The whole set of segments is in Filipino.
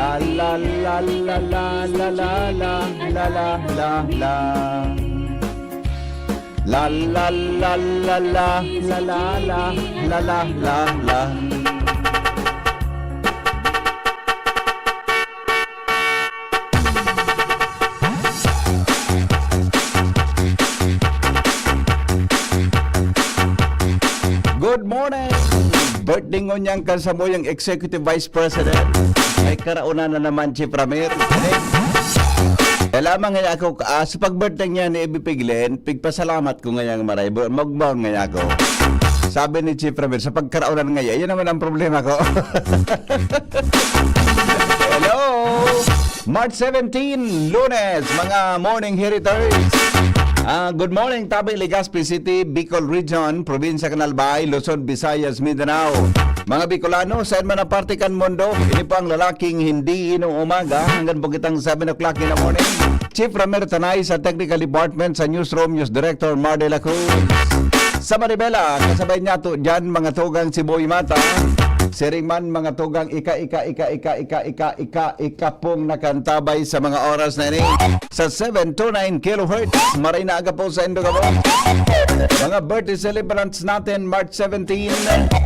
La la la la la la la la la la la la. La la la la la la la la la la la la. Good morning! Birthday ngonyang kasamo yung Executive Vice President. May karauna na naman si Pramir. Lamang nga ako, sa pag-birthday niya ni Ebi Piglen, pigpasalamat ko ngayang maray. Magbaon nga ako. Sabi ni Chief Ramir, sa pagkaraunan ngayon, yun naman ang problema ko. Hello! March 17, Lunes, mga morning heritors. Good morning, Tabi, Legazpi City, Bicol Region, Probinsya Canalbay, Luzon, Visayas, Mindanao. Mga Bicolano, saan man ang partikan mundo, ini po ang lalaking hindi inuumaga hanggang bukitang 7 o'clock in the morning. Chief Ramir Tanay sa Technical Department sa Newsroom, News Director Mar de la Cruz. Sa Maribela, kasabay niya to dyan mga tugang si Boy Mata. Siringman mga tugang ika pong nakantabay sa mga oras na ini sa 729 kHz. Maray na aga po sa Indogabo. Mga birthday celebrants natin March 17.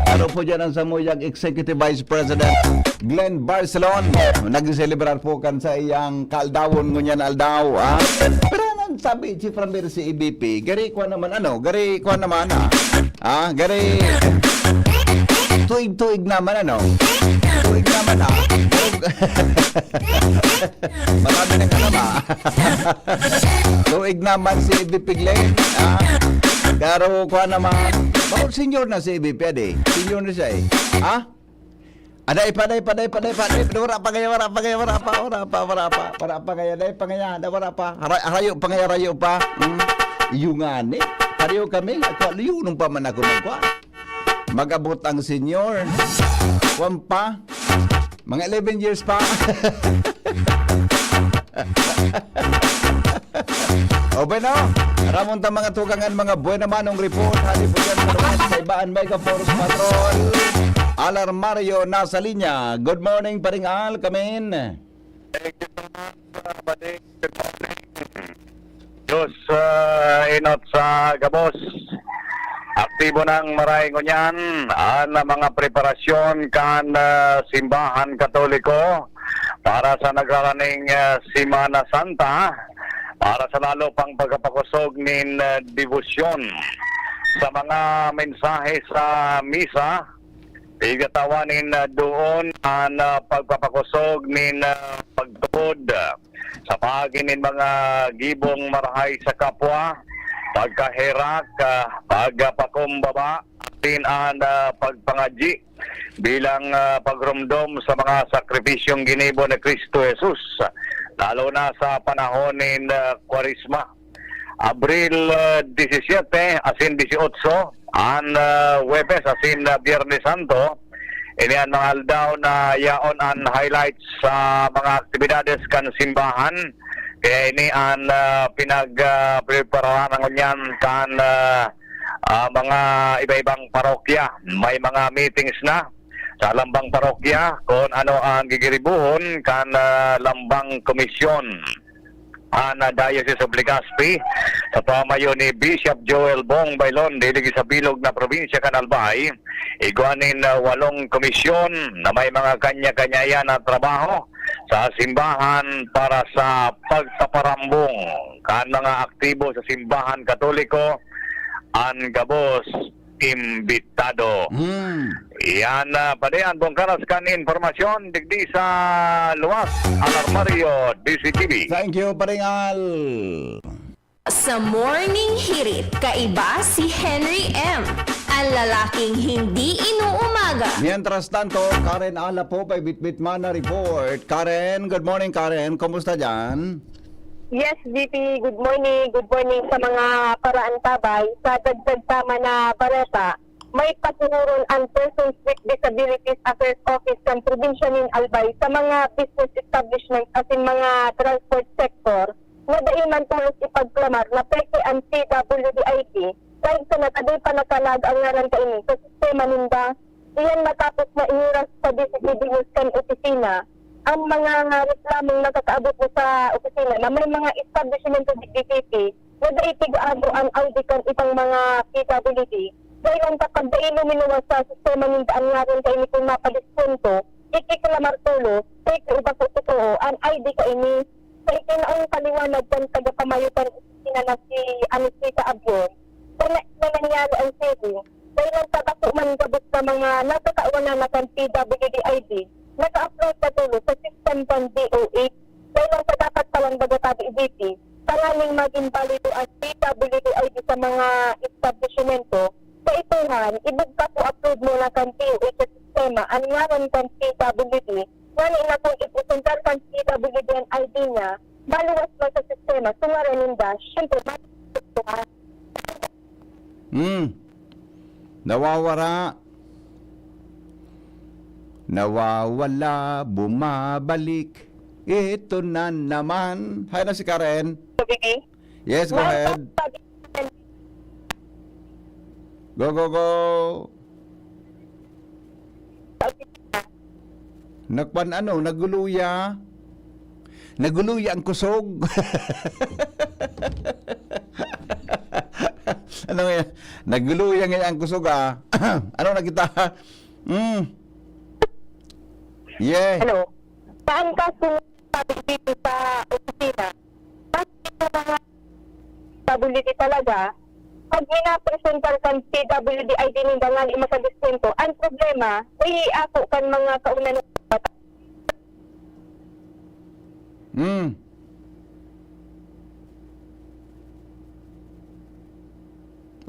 Ano po dyan ang samuyang Executive Vice President Glenn Barcelon. Nag-celebrar po kan sa iyang kaaldawon ngunyan aldaw. Pero anong sabi si Framir si EBP? Gari ko naman gari tuig-tuig naman tuig naman marami na kalama. Tuig naman si EBP Glenn. Garo ko naman. Bakit senior na si EBP senior na siya Aday paday. Wala pa kaya. Rayo pa. Iyungan Pariyo kami. Ako liyo pa man ako nagwa. Mag-abot ang senior. Pa. Mga 11 years pa. O bueno, ramon ta mga tugangan mga buwan naman ng report. Hali po dyan sa ibaan may ka-Force Patrol. Alarmario nasa linya. Good morning, Paringal. Kamin. Thank you so much, buddy. Good morning. Diyos, inot sa Gabos. Aktibo ng maray ngunyan ang mga preparasyon kan simbahan Katoliko para sa nagraraning Semana Santa para sa lalo pang pagpapakusog nin debosyon sa mga mensahe sa misa. Igatawanin doon ang pagpapakusog nin pagtuod sa paginin mga gibong marahay sa kapwa, pagkahirak, pagpakumbaba, atin ang pagpangaji bilang pagrumdom sa mga sakripisyong ginibo ni Kristo Jesus, lalo na sa panahon ng Kwarisma. Abril 17 asin 18, ang Webes asin Biyernes Santo, ini ang mga aldaw na yaon ang highlights sa mga aktibidades kan simbahan. Kaya ini ang pinag-preparahan niyan kan mga iba-ibang parokya. May mga meetings na sa lambang parokya kung ano ang gigiribuhon kan lambang komisyon ang Diocese of Legazpi sa pamayo ni Bishop Joel Bong Bailon dili sa bilog na probinsya Canalbay. Iguanin 8 komisyon na may mga kanya-kanya na trabaho sa simbahan para sa pagpaparambong kan mga aktibo sa simbahan Katoliko ang Gabos imbitado. Yan padayan bong karas kan informasyon digdi sa luwas Alarmario DCTV. Thank you, Paringal. Sa Morning Hirit, kaiba si Henry M. Ang lalaking hindi inuumaga. Mientras tanto, Karen Ala po by Bitbit Mana Report. Karen, good morning Karen. Kumusta dyan? Yes, VP. Good morning. Good morning sa mga paraan tabay. Sa dagdag tama na baleta, may patuhuron ang Persons with Disabilities Affairs Office ng Probinsya ng Albay sa mga business establishments at mga transport sector na daiman tulos ipagklamar na peke ang CWDIT kahit sa nataday pa nakalag ang ngaran kaini sa sistema ninda. Iyan matapos na inuras sa DCTV News kan opisina ang mga reklamong nakakaabot mo sa opisina na may mga establishment ng DPP na daitig ang audikan itang mga PWD. Dahil ang kapag dailo minuwa sa sistema ng daan nga rin kayo kung mapadiskonto, ikiklamar tulo, take iba po totoo, ang ID ka ini, sa ikinaong kaliwanag ng tagapamayutan opisina na si Anisita Abion, kung na nangyari ang saving, dahil ang tabaso man gabot sa mga nakakaunan na ng PWD ID, naka-upload na tulo sa system ng DOH, dahil ang dapat palang bagatabi EDP, talaning maging balido ang PWD ID sa mga establishmento, sa ituhan, ibigka po upload mo na kan DOH sa sistema, ang ngaran kan PWD, ngani na kung ipusuntar kan PWD ang ID niya, baluwas mo sa sistema, sungaran ninda, syempre, matutuhan. Nawawara. Nawawala, bumabalik. Ito na naman. Hi na si Karen. Biggie? Yes, go ahead. Go, go, go. Naguluya. Naguluya ang kusog. Ano nga yan? Naguluya nga ang kusog ah. Ano nakita? Yeah. Ano? Saan ka sumabi dito sa opisina? Bakit yung mga PWD talaga, pag minapresentar kan PWD ID ng dangan imakadiskwento, ang problema, ay ako kan mga kaunan ng bata.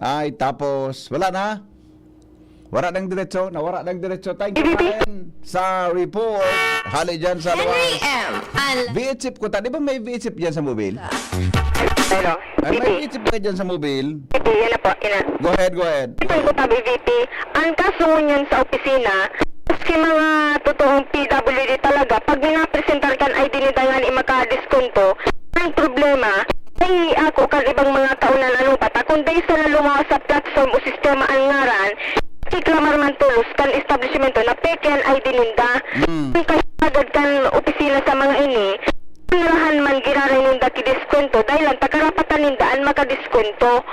Ay, tapos, wala na. Wala nang diretso. Nawara nang diretso. Thank you, Karen, sa report. Hali dyan sa Henry luwas. M. V-chip ko. Di ba may V-chip dyan sa mobil? Hello? Ay, may V-chip ka dyan sa mobil? Yan na po, yan na. Go ahead, go ahead. Ito ko tabi, VP. Ang kaso niyan sa opisina, si mga totoong PWD talaga, pag minapresentar kan ID ni dangan imakadiskonto, ang problema, ay ako kan ibang mga kaunan anong bata, kung dahil sa nalumawa sa platform o sistema ang ngaran, iklamar man tulos kan establishmento na peke ang ID ninda, kung kasagad kan opisina sa mga ini, lahan man giraray ninda kidiskonto, dahil ang takarapatan ninda ang makadiskonto.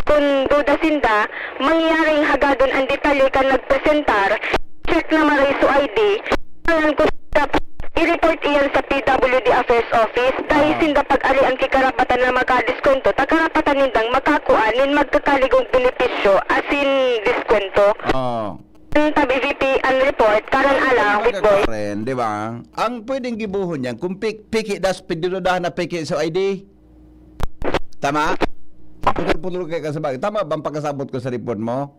Kung duda sinda, mangyaring hagadon ang detalye kan nagpresentar, check na mariso ID, alam ko dapat i-report iyan sa PWD Affairs Office dahil sinda pag-ali ang kikarapatan na makadiskonto, takarapatan nindang makakuan nin magkakaligong benepisyo asin diskonto. Ang tabi VP ang report, karon ala, with boy. Karen, di ba? Ang pwedeng gibuhon yan, kung piki das, pidinudahan na piki sa ID. Tama? Putol-putol kayo kasabag. Tama bang pagkasabot ko sa report mo?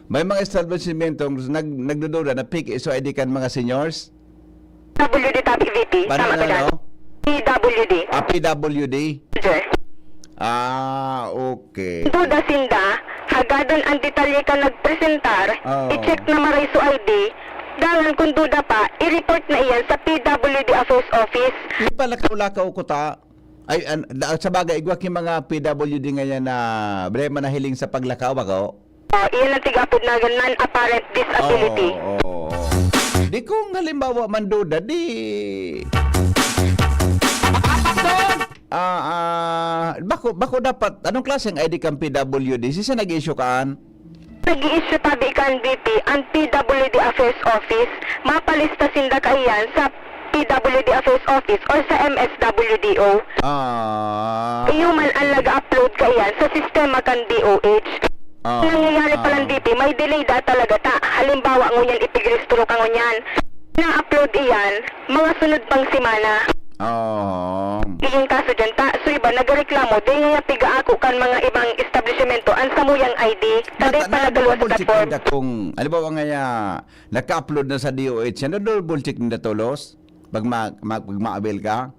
May mga establishment nagdududa na piki sa ID kan mga seniors? PWD tabi VP, Paano tama na, ka dyan? no? PWD. PWD? Sir. Okay. Duda sinda, hagadon ang detalye ka nagpresentar, Oo. i-check na mariso ID, dalan kung duda pa, i-report na iyan sa PWD Affairs Office. Di pa lakaw-lakaw ko ta. Ay, sa bagay, igwak yung mga PWD ngayon na brema na hiling sa paglakaw ako. Iyan ang tigapod na non-apparent disability. Oo. Di kung halimbawa man duda, di... bako dapat, anong klaseng ID kang PWD? Sisa nag-issue kaan? Nag-i-issue tabi kan VP ang PWD Affairs Office, mapalista sinda kaiyan sa PWD Affairs Office or sa MSWDO. Iyuman ang nag-upload kaiyan sa sistema kan DOH. Nangyayari palang VP, may delay da talaga ta. Halimbawa, ngunyan ipigristro ka ngunyan. Na-upload iyan, mga sunod pang simana. Iyong kaso dyan ta. So iba, nagreklamo, di nga piga ako kan mga ibang establishmento ang samuyang ID. Taday pa nagalawa sa platform. Kung, halimbawa nga naka-upload na sa DOH, double check nila tulos? Pag ma-avail ka?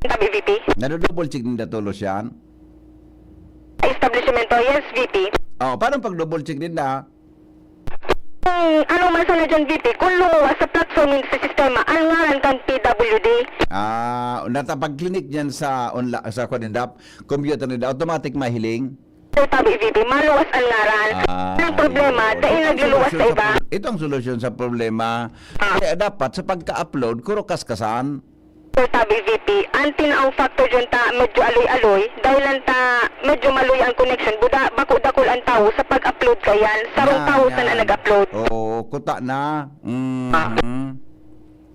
Tabi VP? Double check nila tulos yan? Establishmento, yes VP. Paano pag double check din na? Ano man sana dyan VP, kung lumuwa sa platform sa sistema, ang ngaran kan PWD. Natapag-clinic dyan sa computer nila, automatic mahiling? Sir Tabi VP, maluwas ang ngaran. Ang problema, ayun. dahil nagluluwas sa iba. Ito ang solusyon sa problema. Kaya dapat sa pagka-upload, kuro kaskasan. Sir Tabi VP, ang tinaong factor dyan ta medyo aloy-aloy, dahil lang ta medyo maluy ang connection, buda bako-dakol ang tao sa pag-upload kayan, sarong tao sa na nag-upload. Oo, kuta na.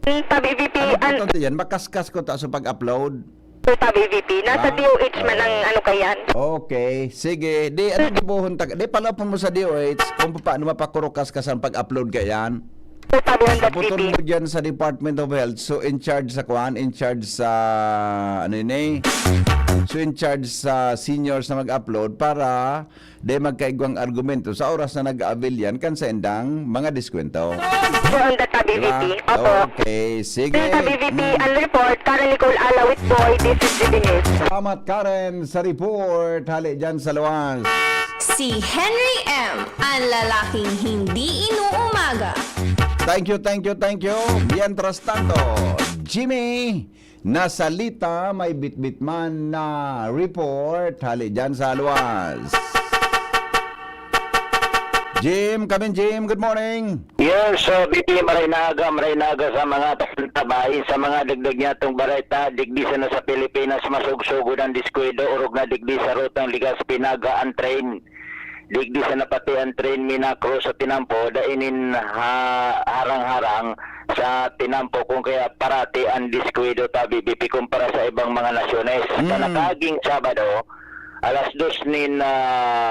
Tabi VP, Ano po yan? Makaskas ko ta sa pag-upload. Sir Tabi VP, nasa DOH man ang ano kayan. Okay, sige. Di, ano gibuhon ta? Di, palapon mo sa DOH kung paano mapakurukas ka sa pag-upload ka yan. Sir Tabi Honda Putol VP. mo dyan sa Department of Health. So, in charge sa kuhan, in charge sa, ano yun eh? So, in charge sa seniors na mag-upload para di magkaigwang argumento sa oras na nag-avail yan kan sa endang mga diskwento. Sir Honda Tabi Diba? VP. Opo. Okay, sige. Sir Tabi VP, ang report, Karen Nicole Alawit Boy, this is GB News. Salamat Karen sa report. Hali dyan sa luwas. Si Henry M. Ang lalaking hindi inuumaga. Thank you, thank you, thank you. Mientras tanto, Jimmy, nasalita may bitbit man na report. Hali dyan sa luwas. Jim, come in Jim, good morning. Yes, so BP maraynaga sa mga tabay, sa mga dagdag niya itong bareta, digdi sa na sa Pilipinas, masugsugod ang diskwido, urog na digdi sa rutang Ligas Pinaga ang train. Digdi sa napati ang train minakro sa Tinampo, dainin harang-harang sa Tinampo kung kaya parati ang diskwido ta BP kumpara sa ibang mga nasyones. Sa nakaging Sabado, alas 2 nin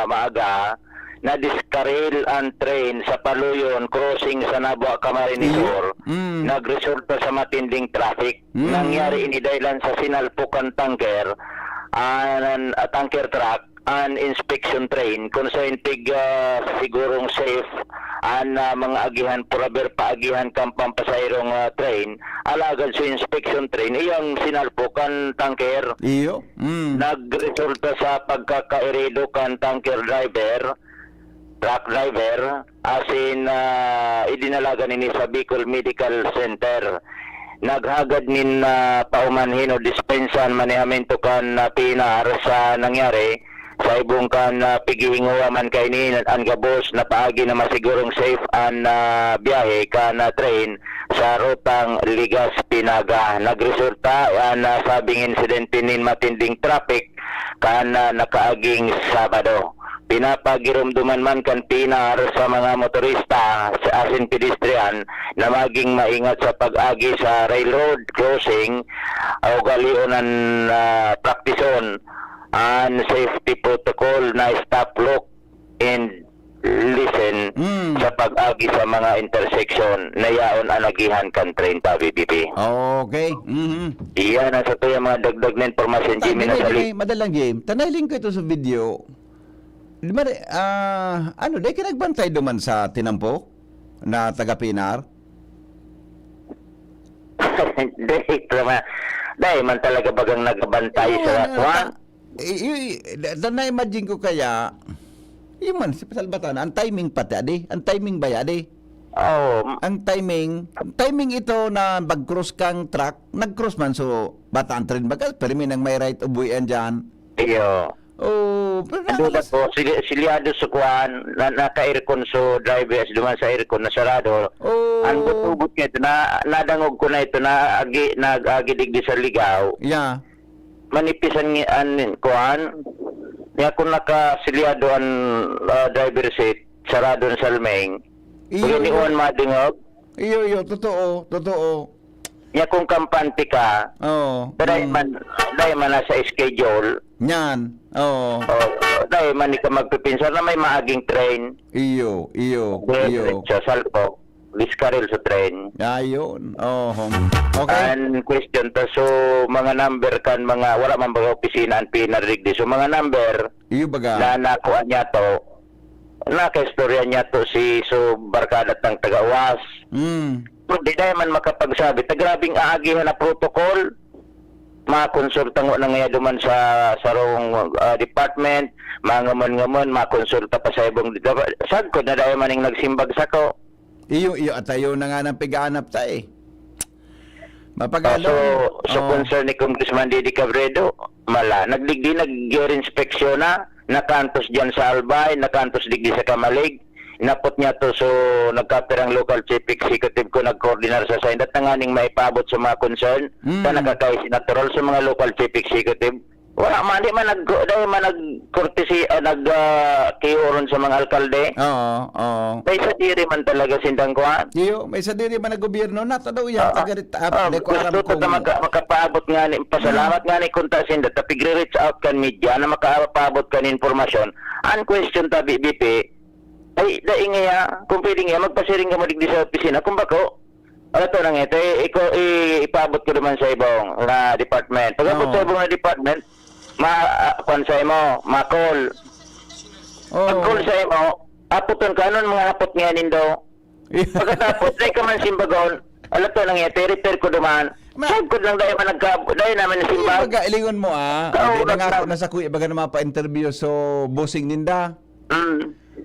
maaga, na diskaril ang train sa Paluyon crossing sa Nabua Camarines Sur, nagresulta sa matinding traffic. Nangyari ini dahilan sa sinalpukan tanker, tanker truck, an inspection train kung sa intig sigurong safe ang mga agihan puraber paagihan kang pampasayrong train alagad sa inspection train iyang sinalpukan tanker. Iyo? Nagresulta sa pagkakairido kan tanker driver, truck driver, as in idinalaga nini sa Bicol Medical Center. Naghagad nin paumanhin o dispensan manehamento kan pinar sa nangyari sa ibong kan pigihinguwa man kay ni ang gabos na paagi na masigurong safe ang biyahe kan train sa rutang Ligas Pinaga. Nagresulta ang sabing insidente nin matinding traffic kan nakaaging Sabado. Pinapagirumduman man kan pinar sa mga motorista sa asin pedestrian na maging maingat sa pag-agi sa railroad crossing o galionan praktison ang safety protocol na stop, look and listen sa pag-agi sa mga intersection na yaon anagihan kan train ta VPP. Okay. Iyan ang sa to yung mga dagdag na informasyon Jimmy na sali. Madalang game. Tanayling ko ito sa video. Di ba, ano, dahil ka nagbantay duman sa Tinampo na taga-Pinar? Dahil man talaga bagang nagbantay sa Latwan. Na-imagine ko kaya, yung man, sa Salbatan, ang timing pati, adi? Ang timing ba, adi? Oh, Ang timing ito na mag-cross kang truck, nag-cross man, so, bataan train ba ka? Pero may nang may right of way dyan. iyo. Oh, pero Duda po, siliado sa kuhan, naka-aircon so drivers, duman sa aircon na sarado. Oh. Ang butugot nga ito, nadangog ko na ito, nag-agi digdi sa ligaw. Yeah. Manipisan ang kuhan, niya kung naka-siliado ang driver seat, sarado ng salmeng, kung iniwan madingog, Iyo, totoo. niya kung kampante ka, Oo. dahil man nasa schedule, Yan. Oo. dahil man ka magpipinsan na may maaging train, Iyo. sa salpok, diskaril sa train. Ayun. Oh. Okay. And question to, so mga number kan mga, wala man baga opisina ang pinarigdi, so mga number Iyo baga. na nakuha niya to, naka-istorya niya to si so barkada tang tagawas. Di dahil man makapagsabi, grabing aagihan na protocol, makonsulta ngo na nga duman sa sarong department, mga ngamon, makonsulta pa sa ibong sagkod na dahil maning nagsimbag sa ko. Iyo at tayo na nga ng piganap ta eh. Mapagalo. So concern ni Congressman Didi Cabredo, mala, nagdigdi nag-inspeksyon na, nakantos dyan sa Albay, nakantos digdi sa Kamalig. Inapot niya to, so nagkapirang local chief executive ko, nag-coordinar sa sign at nanganing maipabot sa mga concern na nakakaisinatural sa mga local chief executive. Wala man, di man nag-courtesy, nag-kiuron sa mga alkalde. Oo. May sa diri man talaga sindang kuha. Iyo, may sa diri man nag-gobyerno na tadaw yan. Tagarit ko alam Gusto kung... ta makapaabot nga ni, pasalamat nga ni kunta sinda, tapi reach out kan media na makapaabot kan informasyon. Ang question ta BBP, ay daingaya, kung pwede nga, magpasiring ka mo digdi sa opisina. Kung bako, ito lang ito, ipaabot ko naman sa ibang na department. Pag-abot sa ibang na department, konsay mo, ma-call. Pag-call sa imo, aputon ka, anong mga apot nga nindo? Pagkatapos, dahil ka man simbagon, alam to lang ito, repair ko duman. Sagkod lang dahil dahil naman na simbag. Baga, ilingon mo Hindi na nga ako nasa kuya, baga naman pa-interview so bossing ninda.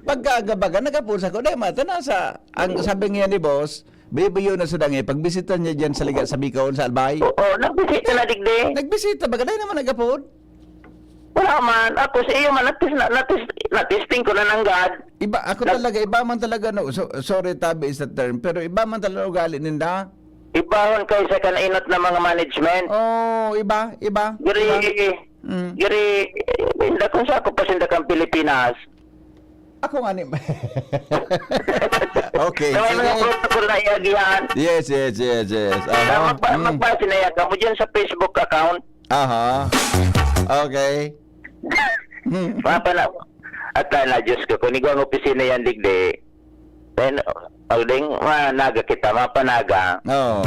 Pagkagabaga, nagapulsa ko, dahil mata na sa, ang sabi nga ni boss, bibiyo na sa dangi, pagbisita niya dyan sa Liga sa Bicol, sa Albay. Oo, nagbisita na digdi. Nagbisita, baga dahil naman nagapod. Wala man, ako sa iyo man, natisting ko na ng God. Iba, iba man talaga, no, sorry tabi is the term, pero iba man talaga ugali ninda. Ibahon kayo sa kanainot ng mga management. Iba. Giri, hindi kung sa ako pasinda kang Pilipinas. Ako nga ni... Okay, May mga sige. protocol na iagihan. Yes. Magpasinayag mo dyan sa Facebook account. Aha. Okay. Mapala. At na, Diyos ko, kung ikaw ang opisina yan, digdi, then, ding, managa kita, mapanaga. Oh.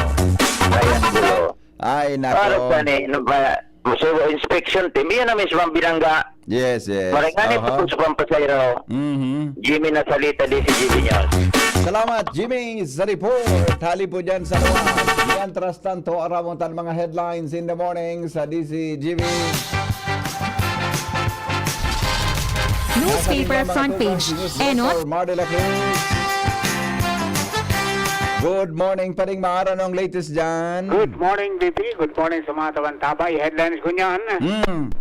Kaya gulo. Ay, Parang nako. pa ni, so, inspection team, yan na mismo ang binangga. Yes. Maringani Aha. po sa pampasayro. Jimmy na salita di si Jimmy News. Salamat, Jimmy, sa report. Hali po dyan sa luwas. Yan, trust tanto, aramon tan mga headlines in the morning sa DCGV. Newspaper front page. Enot, Mardela Cruz. Good morning, paring maara ng latest dyan. Good morning, BP. Good morning sa mga tabantabay. Headlines ko niyan.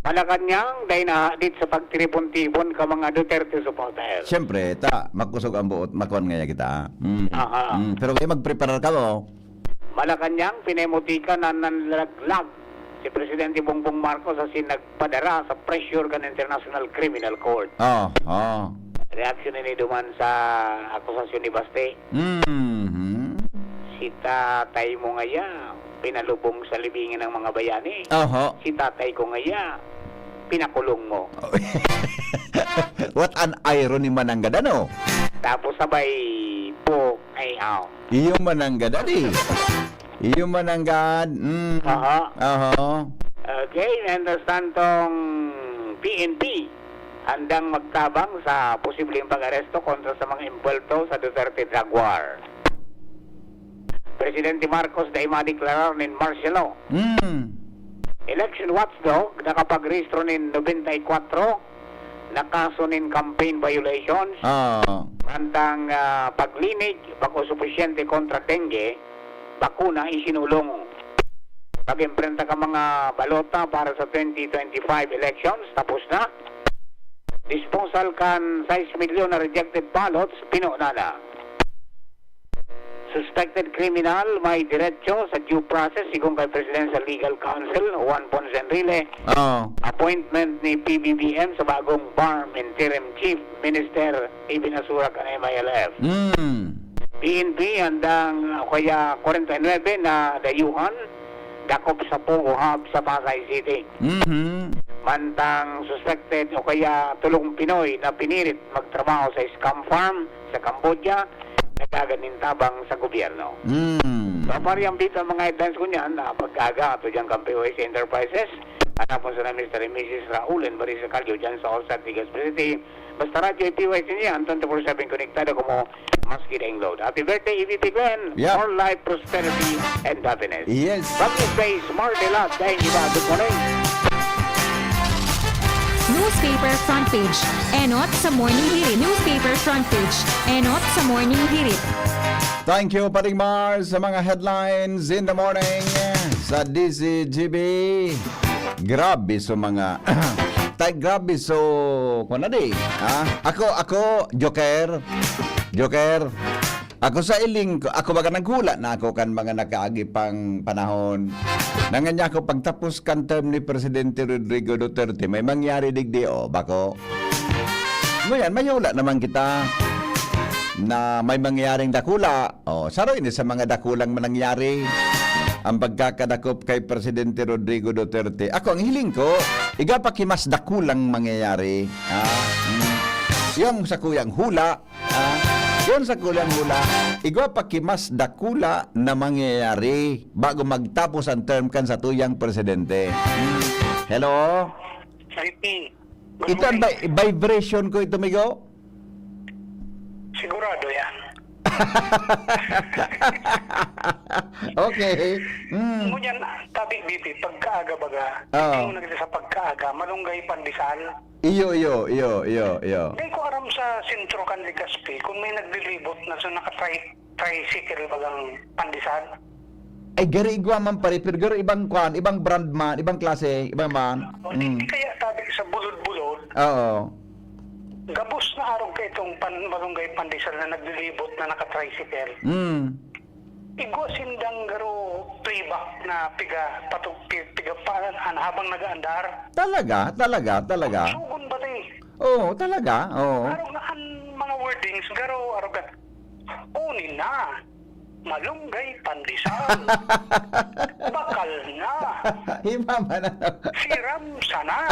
Malacanang, dahil na dit sa pagtiripon-tipon ka mga Duterte supporter. Siyempre, magkusog ang buot, makuan nga kita. Aha. Pero kayo mag-prepare ka mo. Malacanang, pinemutika na nanlaglag si Presidente Bongbong Marcos sa sinagpadara sa pressure kan International Criminal Court. Reaksyon ni duman sa akusasyon ni Baste. Si tatay mo ngaya, pinalubong sa libingin ng mga bayani. Si tatay ko ngaya, pinakulong mo. What an irony mananggada, no? Tapos sabay po ay Iyo mananggada, di. Iyo mananggad. Okay, understand tong PNP handang magtabang sa posibleng pag-aresto kontra sa mga impulto sa Duterte drug war. Presidente Marcos dahil madeklarar nin martial law. Election watchdog nakapag-rehistro nin 94 na kaso nin campaign violations. Handang paglinig, bako sufisyente kontra dengue, bakuna isinulong. Pag-imprenta ka mga balota para sa 2025 elections, tapos na. Disposal kan 6 milyon na rejected ballots, pinuna na. Suspected criminal may diretso sa due process sigon kay Presidential Legal Counsel Juan Ponce Enrile. Appointment ni PBBM sa bagong BARM Interim Chief Minister ibinasura kan MILF. PNP handang kaya 49 na dayuhan dakop sa Pogo Hub sa Pasay City. Mantang suspected o kaya tulong Pinoy na pinilit magtrabaho sa scam farm sa Cambodia, nagaganintabang sa gobyerno. So, parang bito ang mga headlines ko niyan na pagkaga ito dyan kang POS Enterprises, hanapon sa na Mr. and Mrs. Raul and Marisa Calio dyan sa Allstat Legazpi City. Basta radyo POS niyan, 24/7 konektado ko mo, maski daing load. Happy birthday, EVP Glenn. Yep. More life, prosperity, and happiness. Yes. From this place, Mardela, dahil iba, good morning. newspaper front page. Enot sa morning hirit. Newspaper front page. Enot sa morning hirit. Thank you, paring Mars, sa mga headlines in the morning sa DCGB. Grabe sa mga tay grabe so kuno di. Ako Joker. Ako sa iling ko, ako baga naghula na ako kan mga nakaagi pang panahon. Nanganya ako pagtapos kan term ni Presidente Rodrigo Duterte, may mangyari digdi o bako. Ngayon, mayula naman kita na may mangyaring dakula. O, saroy ni sa mga dakulang manangyari ang pagkakadakop kay Presidente Rodrigo Duterte. Ako, ang hiling ko, igapakimas dakulang mangyayari. Yung sa kuyang hula, yun sa kulang hula, igapakimas dakula na mangyayari bago magtapos ang term kan sa tuyang Presidente. Hello? Ito ang vibration ko ito, Migo? Sigurado yan. Okay. Ngunyan, tabi BP, pagkaaga baga, Oo. hindi mo nagkita sa pagkaaga, malunggay pandesal. Iyo. Hindi ko aram sa sentro kan Ligaspi, kung may naglilibot na so naka-tricycle bagang pandesal. Ay, gari igwa man pare, pero gari ibang kwan, ibang brand man, ibang klase, ibang man. O, di kaya tabi sa bulod-bulod, Oo. gabos na araw ka itong malunggay pandesal na naglilibot na naka-tricycle. Igwa sindang garo playback na piga pa habang nagaandar. Talaga. Sugon ba tayo? Oo, talaga. Oo. Araw na ang mga wordings, garo araw ka. Unin na. Malunggay pandesal. Bakal na. Iba man Siram sana.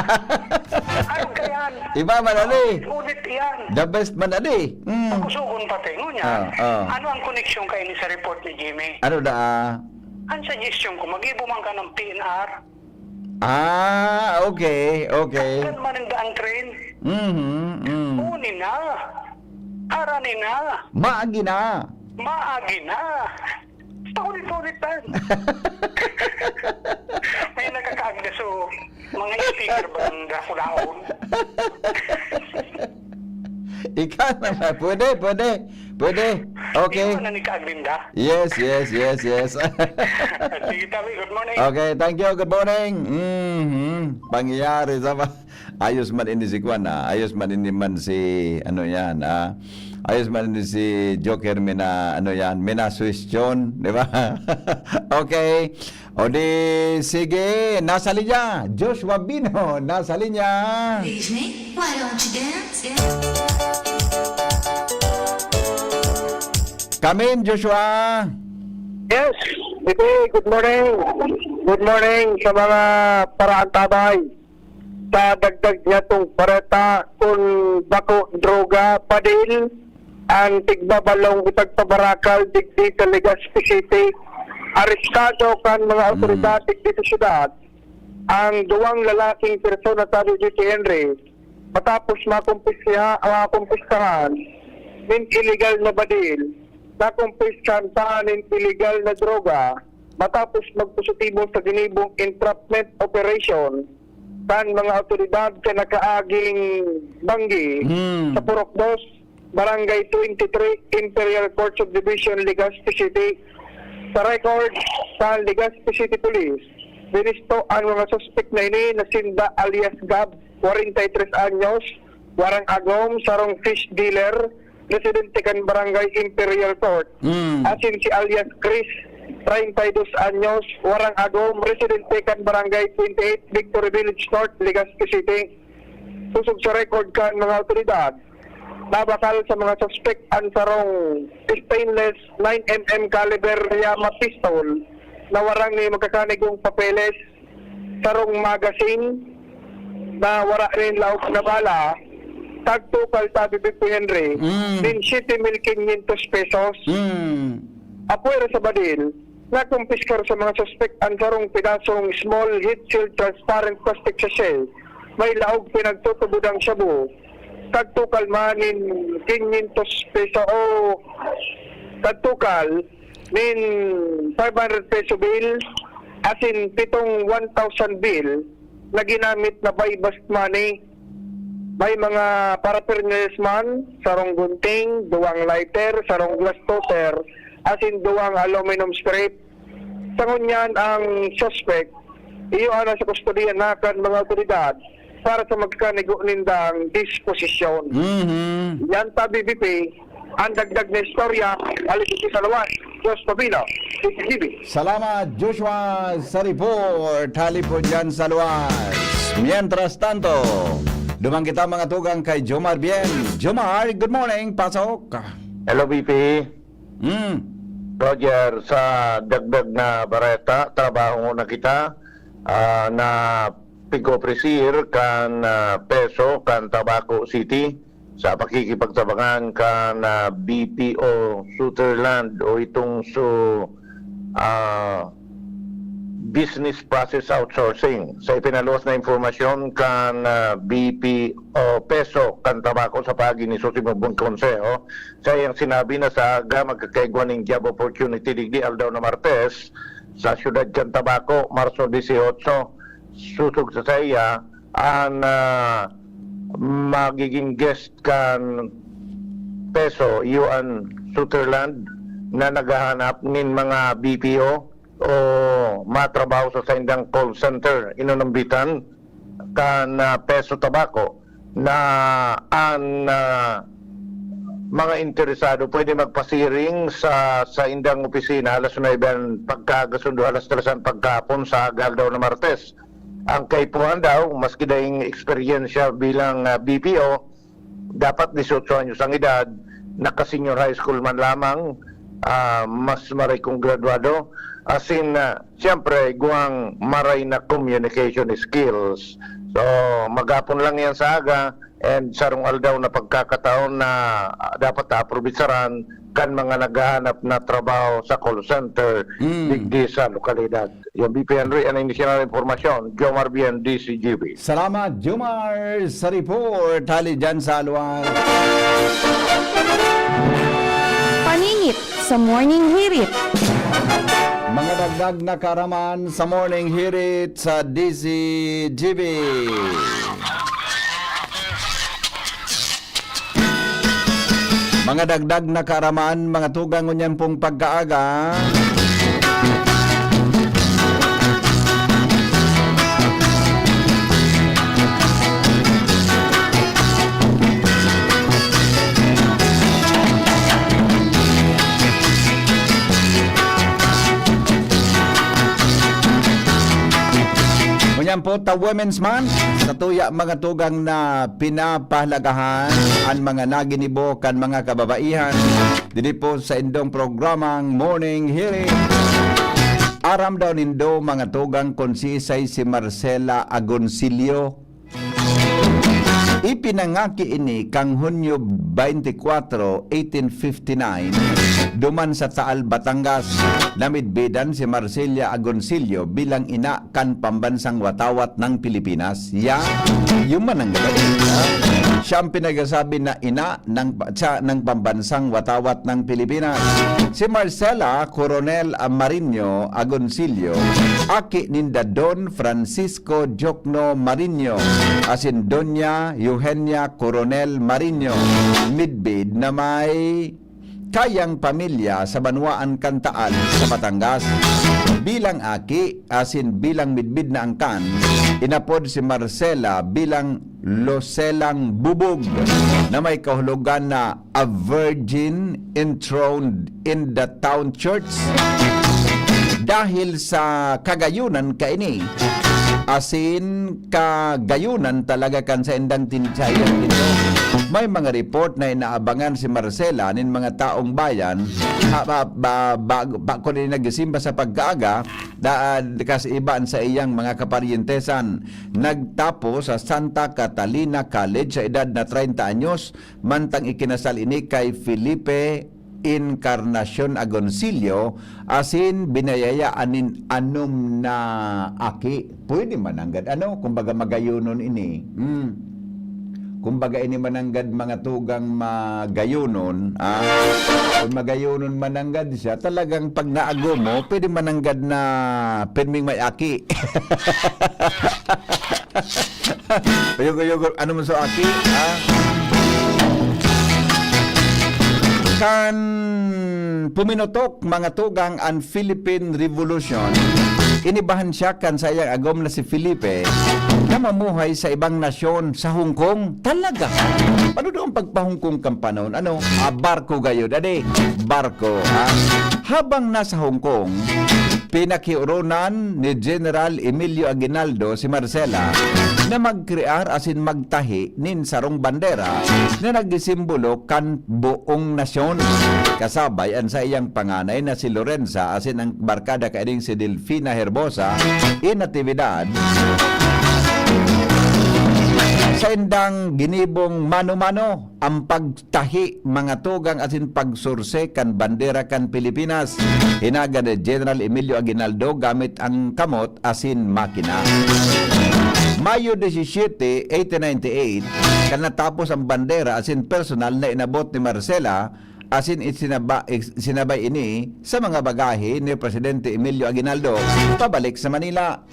Araw ka yan. Iba man Ulit yan. The best man ali. Kusugon pa tayo niya. Oo. Ano ang koneksyon kayo ni sa report ni Jimmy? Ano da? Ang suggestion ko, mag-ibumang ka ng PNR. Okay. Kan man ang train. Unin na. Aranin na. Maagi na. Maagi na. Paulit-ulit yan. May nakakaagda so mga speaker ba ng dakulaon? Ikaw naman. Pwede. Okay. Ikaw na ni Kaaglinda. Yes. Sige tabi, good morning. Okay, thank you. Good morning. Pangyayari sa ayos man ini si Kwan, ayos man ini man si ano yan, ayos man ini si Joker mina ano yan, mina question, di ba? Okay. O di sige, nasa linya. Joshua Bino, nasa linya. Disney, why don't you dance? Come in, Joshua. Yes, good morning. Good morning sa mga paraan tabay. Sa dagdag niya itong pareta kung bako, droga, padil, ang tigbabalong itagpabarakal digdi sa Legazpi City. Arestado kan mga otoridad digdi sa syudad ang duwang lalaking persona sa G.T. Henry matapos makumpiskahan ng illegal na badil, nakumpiskahan pa ng illegal na droga matapos magpositibo sa ginibong entrapment operation kan mga otoridad sa nakaaging banggi sa Purok 2, Barangay 23, Imperial Court Subdivision, Legazpi City. Sa record sa Legazpi City Police, binisto ang mga suspect na ini na Sinda alias Gab, 43 anyos, warang agom, sarong fish dealer, residente kan Barangay Imperial Court. Asin si alias Chris, 32 anyos, warang agom, residente kan Barangay 28, Victory Village North, Legazpi City. Susog sa record kan mga otoridad, nabakal sa mga suspect ang sarong stainless 9mm caliber Yama pistol na warang ni magkakanigong papeles, sarong magazine na wara rin laok na bala, tagtukal sabi Bipo Henry, din 7,500 pesos. Apuera sa badil, nakumpiskar sa mga suspect ang sarong pinasong small heat shield transparent plastic sachet, may laog pinagtutubudang shabu, tagtukal manin 500 peso o tagtukal min 500 peso bill, asin pitong 1,000 bill na ginamit na by bust money. May mga paraphernalia man, sarong gunting, duwang lighter, sarong glass toter, asin duwang aluminum strip. Sa ngunyan ang suspect, iyo ana sa kustodiyan na kan mga otoridad para sa magkanigo nindang disposisyon. Yan ta BBP, ang dagdag na istorya, alis sa lawas. Diyos Pabino, CCTV. Salamat, Joshua, sa report. Hali po dyan sa luwas. Mientras tanto, dumang kita mga tugang kay Jomar Bien. Jomar, good morning. Pasok. Hello, BP. Roger, sa dagdag na bareta, trabaho na kita na pigo-presir kan peso kan Tabaco City sa pakikipagtabangan kan BPO Sutherland o itong business process outsourcing. Sa ipinaluwas na informasyon kan BPO Peso kan Tabaco sa pagi ni Susimubong Consejo, sa iyang sinabi na sa aga magkakaigwan ng job opportunity digdi aldaw na Martes sa siyudad kan Tabaco, Marso 18. Susog sa saya ang magiging guest kan Peso, Yuan Sutherland na naghahanap ng mga BPO o matrabaho sa saindang call center inunambitan kan Peso Tabaco na ang mga interesado pwede magpasiring sa indang opisina alas 9 pagkagasundo alas 3 pagkapon sa Galdaw na Martes. Ang kaipuhan daw, maski dahing eksperyensya bilang BPO, dapat 18 anyos ang edad, naka-senior high school man lamang, mas maray kong graduado, as in, siyempre, guwang maray na communication skills. So, magapon lang yan sa aga, and sarong aldaw na pagkakataon na dapat aprobisaran kan mga naghahanap na trabaho sa call center digdi sa lokalidad. Yung BP Henry, ang inisyonal informasyon, Jomar Bien, DCGB. Salamat, Jomar, sa report. Hali dyan sa luwas. Paningit sa Morning Hirit. Mga dagdag na karaman sa Morning Hirit sa DCGB. Mga dagdag na karaman, mga tugang ngunyan pong pagkaaga. Ngunyan po ta Women's Month sa tuya mga tugang na pinapahalagahan ang mga naginibo kan mga kababaihan dili po sa indong programang Morning Hearing. Aram daw nindo mga tugang konsisay si Marcela Agoncillo. Ipinangaki ini kang Hunyo 24, 1859 duman sa Taal, Batangas. Namidbidan si Marcela Agoncillo bilang ina kan pambansang watawat ng Pilipinas. Yung man ang gabay. Siya ang pinagasabi na ina ng pambansang watawat ng Pilipinas. Si Marcela Coronel Marino Agoncillo, aki ninda Don Francisco Jocno Marino, asin Doña Eugenia Coronel Marino, midbid na may kayang pamilya sa Banwaan Kantaal sa Batangas. Bilang aki, asin bilang midbid na angkan, inapod si Marcela bilang Loselang Bubog na may kahulugan na a virgin enthroned in the town church. Dahil sa kagayunan kaini, asin kagayunan talaga kan sa indang tinsayang ito. May mga report na inaabangan si Marcela nin mga taong bayan bago din nagsimba sa pagkaaga kasi ibaan sa iyang mga kaparyentesan. Nagtapo sa Santa Catalina College sa edad na 30 anyos mantang ikinasal ini kay Felipe Encarnacion Agoncillo, asin binayayaanin anom na aki. Pwede mananggad kumbaga magayunon ini. Kumbaga ini mananggad mga tugang magayunon, kung magayunon mananggad siya, talagang pag naago mo, pwede mananggad na pirming may aki. Ano mo sa aki? Kan puminutok mga tugang ang Philippine Revolution, inibahan siya kan sayang agom na si Felipe na mamuhay sa ibang nasyon sa Hong Kong. Talaga. Paano doon pagpa-Hong Kong kang panahon? Ano? Barko gayo. Dadi, barko. Habang nasa Hong Kong, pinakiuronan ni General Emilio Aguinaldo si Marcela na mag-crear asin magtahi nin sarong bandera na nagisimbolo kan buong nasyon. Kasabay ang sa iyang panganay na si Lorenza asin ang barkada kaining si Delfina Herbosa in natividad sa indang ginibong mano-mano ang pagtahi mga tugang asin pagsurse kan bandera kan Pilipinas. Hinaga ni General Emilio Aguinaldo gamit ang kamot asin makina. Mayo 17, 1898, kan natapos ang bandera asin personal na inabot ni Marcela asin sinabay ini sa mga bagahe ni Presidente Emilio Aguinaldo pabalik sa Manila.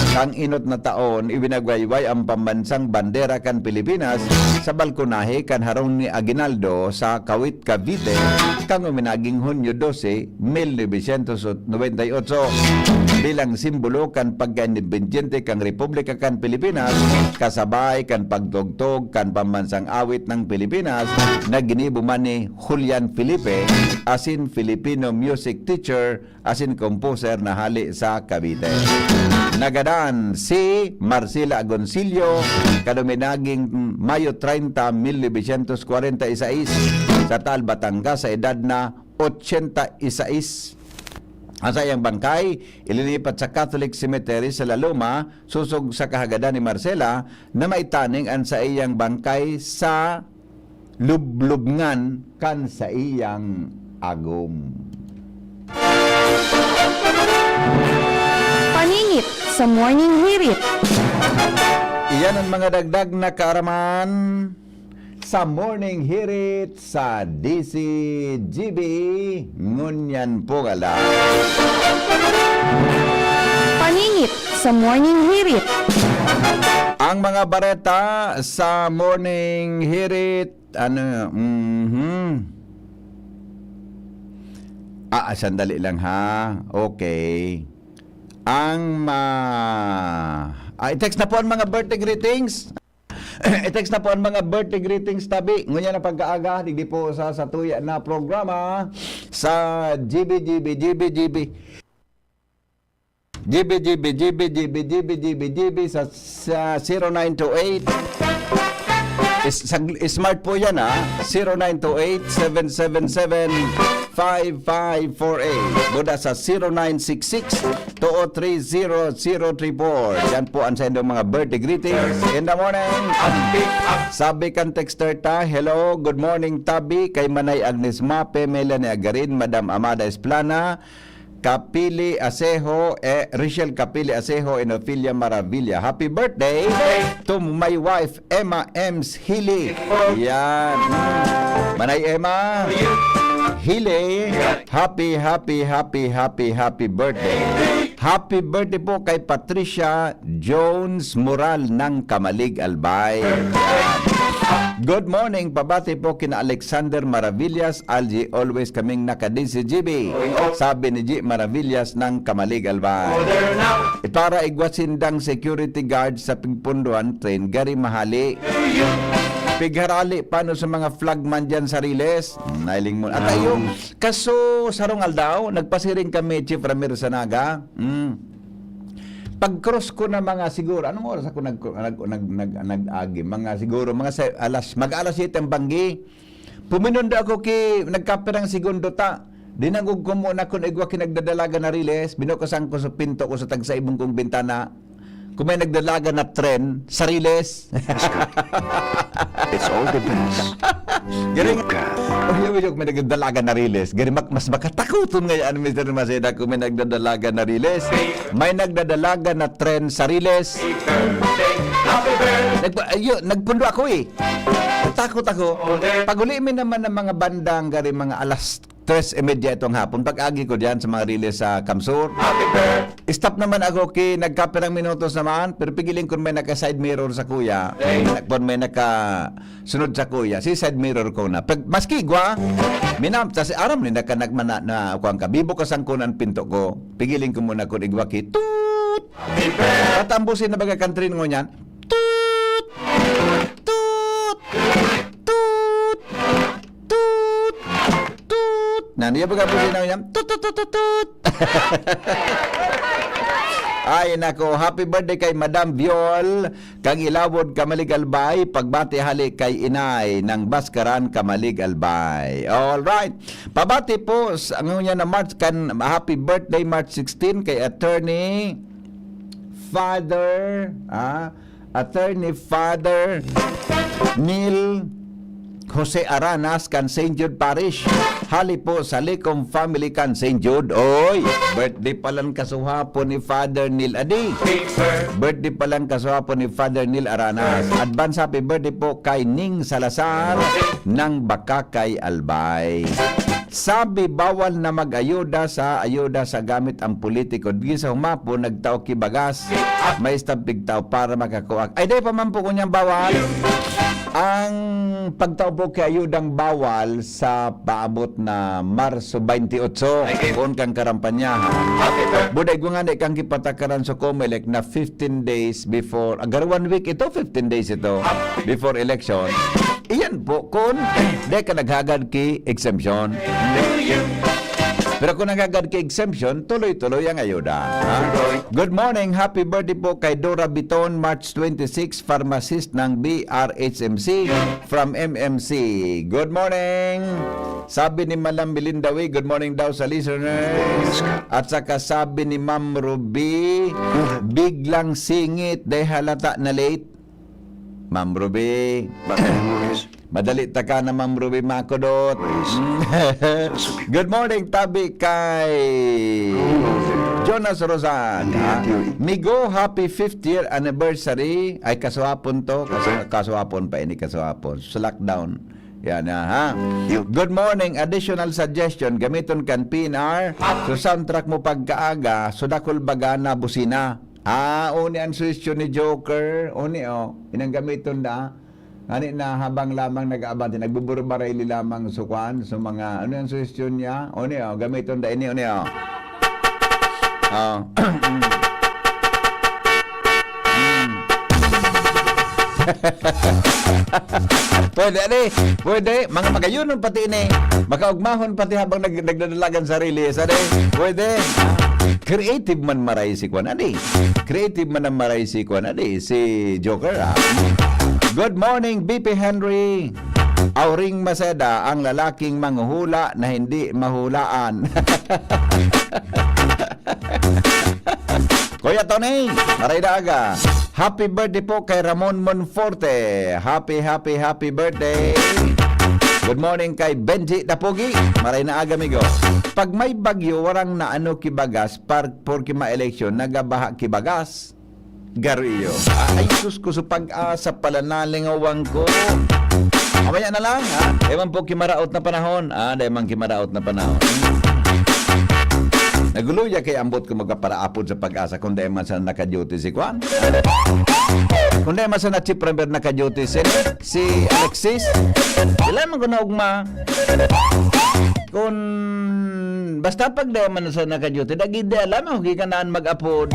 Kang inot na taon, ibinagwayway ang pambansang bandera kan Pilipinas sa balkonahe kan harong ni Aguinaldo sa Kawit, Cavite, kang uminaging Hunyo 12, 1998 bilang simbolo kan pagka-independyente kang Republika kan Pilipinas kasabay kan pagtugtog kan pambansang awit ng Pilipinas na ginibo man ni Julian Felipe asin Filipino music teacher asin composer na hali sa Cavite. Nagadaan si Marcela Agoncillo kaduminaging Mayo 30, 1946 sa Taal, Batangas sa edad na 86. Ang sayang bangkay ilinipat sa Catholic Cemetery sa La Loma susog sa kahagadan ni Marcela na maitaning ang sa iyang bangkay sa lublubngan kan sa iyang agom. Paningit sa Morning Hirit. Iyan ang mga dagdag na kaaraman sa Morning Hirit sa DCGB Ngunyan Pugala. Paningit sa Morning Hirit. Ang mga bareta sa Morning Hirit, sandali lang ha. Okay. I-text na po ang mga birthday greetings. I-text na po ang mga birthday greetings tabi. Ngunyan na pagkaaga, hindi po sa tuya na programa sa GB sa 0928 smart po yan ha. 0928-777-5548 Buda sa 0966-203-0034. Yan po ang sa inyong mga birthday greetings in the morning. Sabi kan texter ta, hello, good morning Tabi, kay Manay Agnes Mape, Melanie Agarin, Madam Amada Esplana, Kapili Asejo, Richelle Kapili Asejo, and Ophelia Maravilla. Happy birthday to my wife, Emma Ems Hili. Yan. Manay Emma Hili, happy birthday. Happy birthday po kay Patricia Jones Moral ng Kamalig, Albay. Good morning, pabati po kina Alexander Maravillas, Algie, always kaming naka-DCGB. Sabi ni G. Maravillas ng Kamalig, Albay. Para igwasindang security guard sa Pigpunduan train, gari mahali. Pigharali, paano sa mga flagman dyan sa Riles? Nailing mo. At ayo, kaso sarong aldaw, nagpasiring kami, Chief Ramiro Sanaga. Pag-cross ko na mga siguro, anong oras ako nag-agi? Mga siguro, mag-alas 7 ang banggi. Puminunda ako nagkapirang segundo ta. Dinagog ko muna kung igwa kinagdadalaga na Riles, binukasan ko sa pinto ko sa tagsaibong kong bintana. Kung may nagdalaga na tren, sa Riles. It's all depends. Galing. May nagdadalaga na Riles. Galing, mas makatakuton ngayon, Mr. Maceda, kung may nagdadalaga na Riles. May nagdadalaga na tren sa Riles. Nagpundo ako Takot ako. Pagulimin naman ng mga bandang galing mga alas 3:30 itong hapon. Pag-agi ko diyan sa mga Riles sa Kamsur. Stop naman ako nagkapirang minutos naman, pero pigilin ko may naka-side mirror sa kuya. May naka-sunod sa kuya. Si side mirror ko na. Maski gwa, kasi aram ni nagmana na ako ang kabibo kasang kunan pinto ko. Pigilin ko muna kung igwa toot. Tatambusin na baga country ngo niyan. Niya baga busina niya, tut tut tut tut tut. Ay nako, happy birthday kay Madam Viol kang Ilawod Kamalig Albay, pagbati hali kay Inay ng Baskaran Kamalig Albay. All right. Pabati po sa niya na March kan happy birthday March 16 kay Attorney Father Neil Jose Aranas kan St. Jude Parish. Hali po sa Licom Family kan St. Jude. Oy, birthday palang kasuhapon ni Father Neil Adi. Birthday palang kasuhapon ni Father Neil Aranas. Advance happy birthday po kay Ning Salazar ng Bakakay Albay. Sabi bawal na mag-ayuda sa gamit ang politiko. Di sa humapo nagtao kibagas. May stabig tao para makakuha. Ay day pa man po kunyang bawal. Ang pagtao po kay ayudang bawal sa paabot na Marso 28 kung kang karampanyahan. Buday ko nga kang kipatakaran sa COMELEC na 15 days before, agar 1 week ito, 15 days ito before election. Iyan po kung di ka naghagad ki exemption. Pero kung nagagad kay exemption, tuloy-tuloy ang ayuda. Good morning, happy birthday po kay Dora Biton, March 26, pharmacist ng BRHMC from MMC. Good morning! Sabi ni Madam Belindawi, good morning daw sa listeners. At saka sabi ni Ma'am Ruby, biglang singit, dahil halata na late. Ma'am Ruby, madali ta ka na Ma'am Ruby Makodot. Good morning, tabi kay Jonas Rosan. Migo, happy 5th year anniversary. Ay, kasuhapon to. Kasuhapon pa ini, kasuhapon. Sa lockdown. Yan na, ha? Good morning. Additional suggestion. Gamiton kan PNR. So, soundtrack mo pagkaaga. Sudakol baga na busina. Uni ang suggestion ni Joker. Uni, inang gamiton na. Ani na habang lamang nag-aabante, nagbuburbarayli lamang sukuan. So, mga, ano ang suggestion niya? Uni, gamiton da ini, uni, Pwede, pwede. Mga magayunon pati ini. Makaugmahon pati habang nagdadalagan sarili. Pwede. Creative man maray si Kwan Adi. Creative man ang maray si Kwan Adi. Si Joker. Good morning, BP Henry. Auring Maseda, ang lalaking manghuhula na hindi mahulaan. Kuya Tony, maray daga. Happy birthday po kay Ramon Monforte. Happy birthday. Good morning kay Benji Dapogi. Maray na aga, amigo. Pag may bagyo, warang na ano kibagas, por kima-eleksyon, nagabaha kibagas. Gariyo. Ay, sus ko sa pag-asa pala nalingawang ko. Mamaya na lang, ha? Ewan po kimaraot na panahon. Ewan kimaraot na panahon. Naguluya kay ambot ko magpaparaapod sa pag-asa kung dahil man sa naka-duty si Kwan. Kung dahil man sa na-chief premier naka-duty si Alexis. Wala man ko na ugma. Kung basta pag dahil man sa naka-duty, dagid dahil alam, huwag ka naan mag-apod.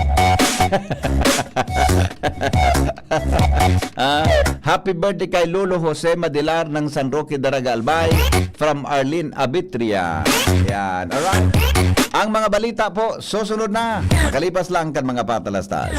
Happy birthday kay Lolo Jose Madilar ng San Roque Daraga Albay from Arlene Abitria. Yan, alright. Ang mga balita po, susunod na. Makalipas lang kan mga patalastas.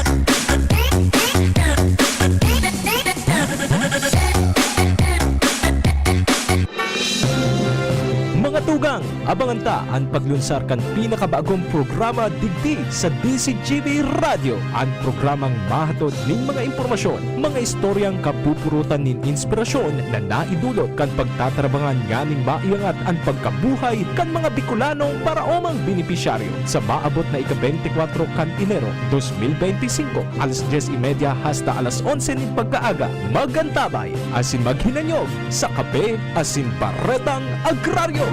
Mga tugang, abangan ta ang paglunsar kan pinakabagong programa digdi sa DCGV Radio. Ang programang mahatod ning mga impormasyon, mga istoryang kapupurutan nin inspirasyon na naidulot kan pagtatrabangan nganing maiangat ang pagkabuhay kan mga Bicolanong para omang benepisyaryo sa maabot na ika-24 kan Enero 2025 alas 10:30 hasta alas 11 ning pagkaaga. Magantabay asin maghinanyog sa kape asin baretang agraryo.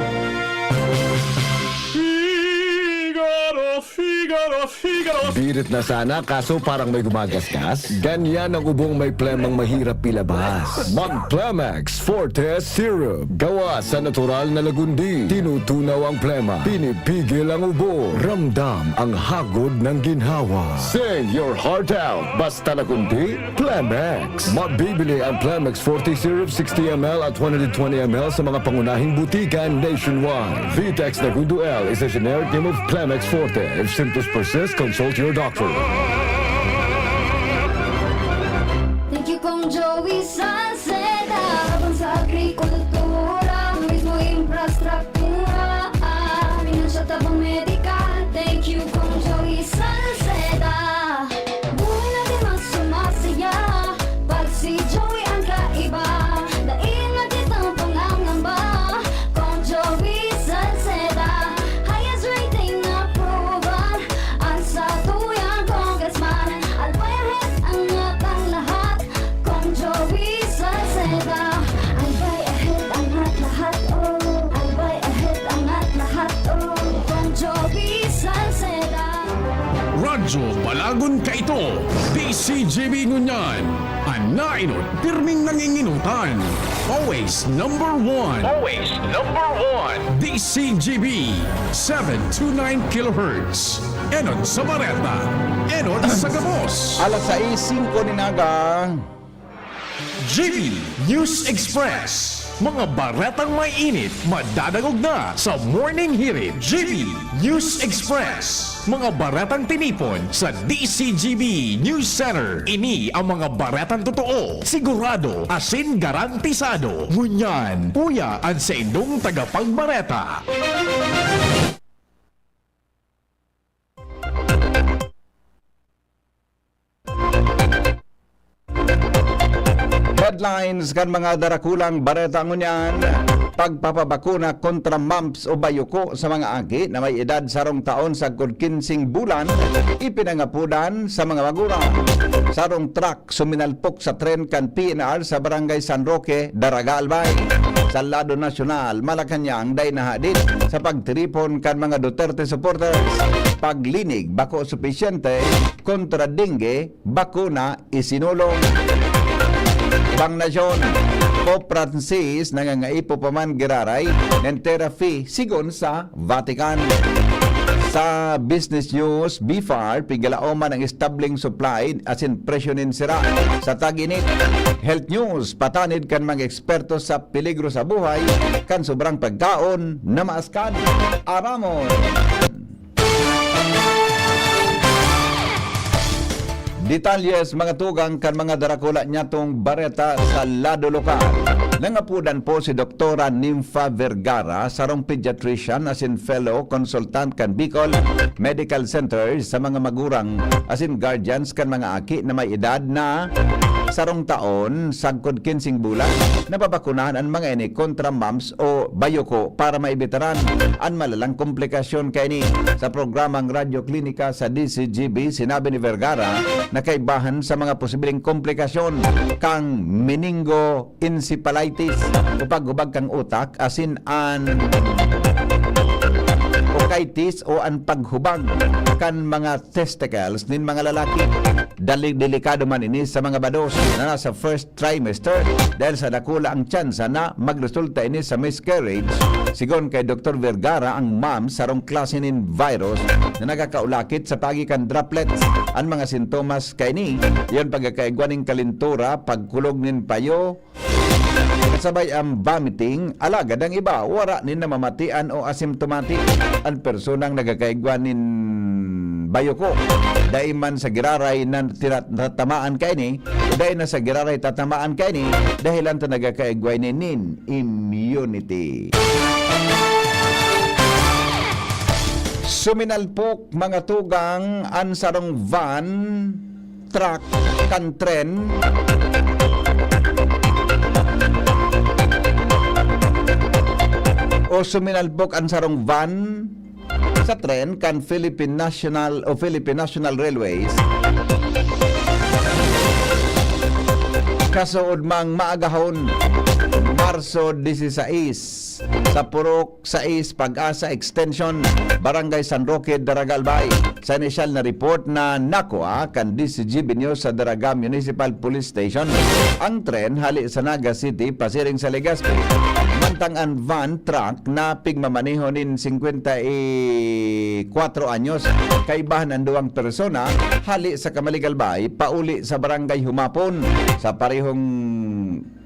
Figaro, Figaro. Birit na sana kaso parang may gumagasgas. Ganyan ang ubong may plemang mahirap ilabas. Mag Plemex Forte Syrup. Gawa sa natural na lagundi. Tinutunaw ang plema. Pinipigil ang ubo. Ramdam ang hagod ng ginhawa. Sing your heart out. Basta lagundi, Plemex. Mabibili ang Plemex Forte Syrup 60 ml at 120 ml sa mga pangunahing butikan nationwide. Vitex Nagundo L is a generic name of Plemex Forte. If symptoms persist, consult your doctor. Thank you kong Joey Salceda. Habang sa agrikultura, mismo infrastruktura, finansya tabang medikal. Thank you kong Joey Salceda. Buhay natin mas sumasaya pag si Joey ang kaiba. Daig natin ang pangangamba kong Joey Salceda. Highest rating na proven ang sa tuyang congressman. Albay ahead ang atang lahat kong Joey Salceda. Albay ahead ang lahat, oh. Albay ahead ang lahat, oh. Kong Joey Salceda. Radyo Balagon ka ito, DCGB Ngunyan. Anainot, pirming nanginginutan. Always number one. Always number one. DCGB 729 kHz. Enot sa Bareta. Enot sa Gabos. Alas 6:05 ni Naga. GB News Express. Mga baretang may init, madadagog na sa Morning Hirit. GB News Express. Mga baretang tinipon sa DCGB News Center. Ini ang mga baretang totoo, sigurado, asin garantisado. Ngunyan, puya ang sa indong tagapagbareta. Headlines kan mga darakulang bareta ngunyan. Pagpapabakuna kontra mumps o bayuko sa mga agi na may edad sarong taon sa 15 bulan, ipinangapudan sa mga magulang. Sarong truck suminalpok sa tren kan PNR sa barangay San Roque, Daraga, Albay. Sa lado nasyonal, Malacanang day nahadit sa pagtiripon kan mga Duterte supporters. Paglinig, bako supisyente, kontra dengue, bakuna isinulong. Pangnasyon, Pope Francis nangangaipo pa man giraray ng therapy sigon sa Vatican. Sa Business News, BFAR, pigalaoman ang stabling supply asin presyonin sira sa tag-init. Health News, patanid kan mga eksperto sa peligro sa buhay kan sobrang pagkaon na maaskan. Aramon. Detalyes mga tugang kan mga darakula nyatong bareta sa lado lokal. Nangapudan po si Doktora Nympha Vergara, sarong pediatrician asin fellow consultant kan Bicol Medical Center sa mga magurang asin guardians kan mga aki na may edad na sarong taon sagkod 15 bulan napabakunahan ang mga ini kontra mumps o bayoko para maibitaran ang malalang komplikasyon kay ni. Sa programang Radyo Klinika sa DCGB, sinabi ni Vergara na kaibahan sa mga posibleng komplikasyon kang meningoencephalitis o paghubag kang utak asin an otitis o ang paghubag kan mga testicles nin mga lalaki. Delikado man ini sa mga bados na nasa first trimester dahil sa dakula ang tsansa na magresulta ini sa miscarriage. Sigon kay Dr. Vergara, ang ma'am sarong klase nin virus na nagakaulakit sa pagikan droplets. Ang mga sintomas kay ni, yon pagkakaigwaning kalintura, pagkulog nin payo, sabay ang vomiting, alagad ang iba, wara nin namamatian o asymptomatic. Ang personang nagakaigwan nin bayoko, dahil man sa giraray na tatamaan kay ni, dahil na sa giraray tatamaan kay ni, dahil ang nagakaigway nin immunity. Suminalpok mga tugang ang sarong van, truck, kan tren, o suminalpok ang sarong van sa tren kan Philippine National Railways kasuod mang maagahon Marso 16 sa Purok 6 Pag-asa Extension, Barangay San Roque, Daragalbay. Sa inisyal na report na nakuha kan DCGB News sa Daraga Municipal Police Station, ang tren hali sa Naga City pasiring sa Legazpi. Mantang ang van truck na pigmamaneho nin 54 anyos kaibahan ang duwang persona hali sa Kamaligalbay pauli sa Barangay Humapon sa parehong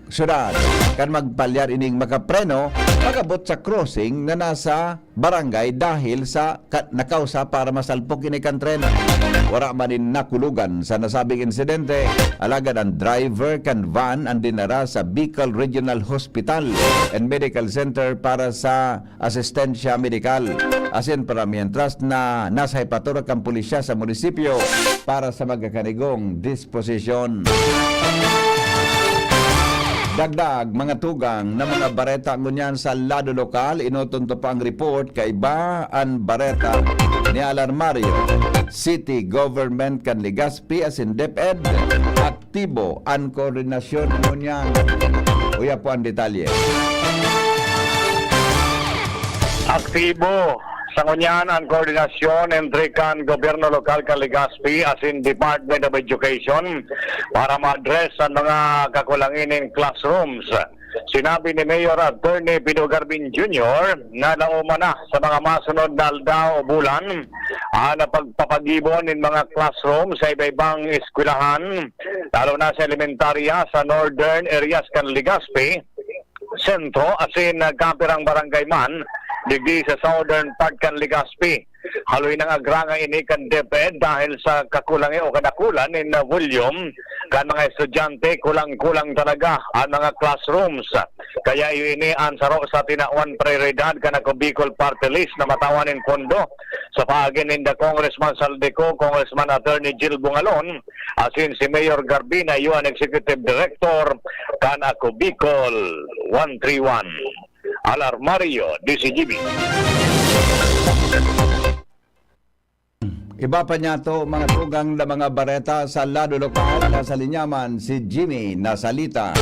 syudad. Kan magpalyar ining makapreno pagabot sa crossing na nasa barangay dahil sa nakausa para masalpok ini kan tren. Wala man din nakulugan sa nasabing insidente. Alagad ang driver kan van ang dinara sa Bicol Regional Hospital and Medical Center para sa asistensya medikal. Asin para mientras na nasa hipatura kang pulisya sa munisipyo para sa magkakanigong disposisyon. Dagdag mga tugang na mga bareta ngunyan sa lado lokal, inutunto pa ang report kay Baan Bareta ni Alarmario. City Government kan Legazpi as in DepEd, aktibo ang koordinasyon ngunyan. Uya po ang detalye. Aktibo sa ngunyan ang koordinasyon entre kan gobyerno lokal kan Legazpi as in Department of Education para ma-address ang mga kakulangin in classrooms. Sinabi ni Mayor Attorney Pino Garbin Jr. na nauma na sa mga masunod na aldaw o bulan ang pagpapagibon ng mga classroom sa iba-ibang eskwelahan, lalo na sa elementarya sa northern areas kan Legazpi, sentro asin kapirang barangay man digdi sa southern part kan Legazpi. Haloy nang agranga ini kan DepEd dahil sa kakulangan o kadakulan in volume kan mga estudyante, kulang-kulang talaga ang mga classrooms. Kaya ini ang saro sa tinawan prioridad kan ako Bicol Party List na matawan in pondo sa paagin ni Congressman Saldico, Congressman Attorney Jill Bungalon, asin si Mayor Garbina, UN Executive Director kan ako Bicol 131. Alarmario, DCGB. Iba pa niya to mga tugang na mga bareta sa lado lokal na sa linyaman si Jimmy Nasalita.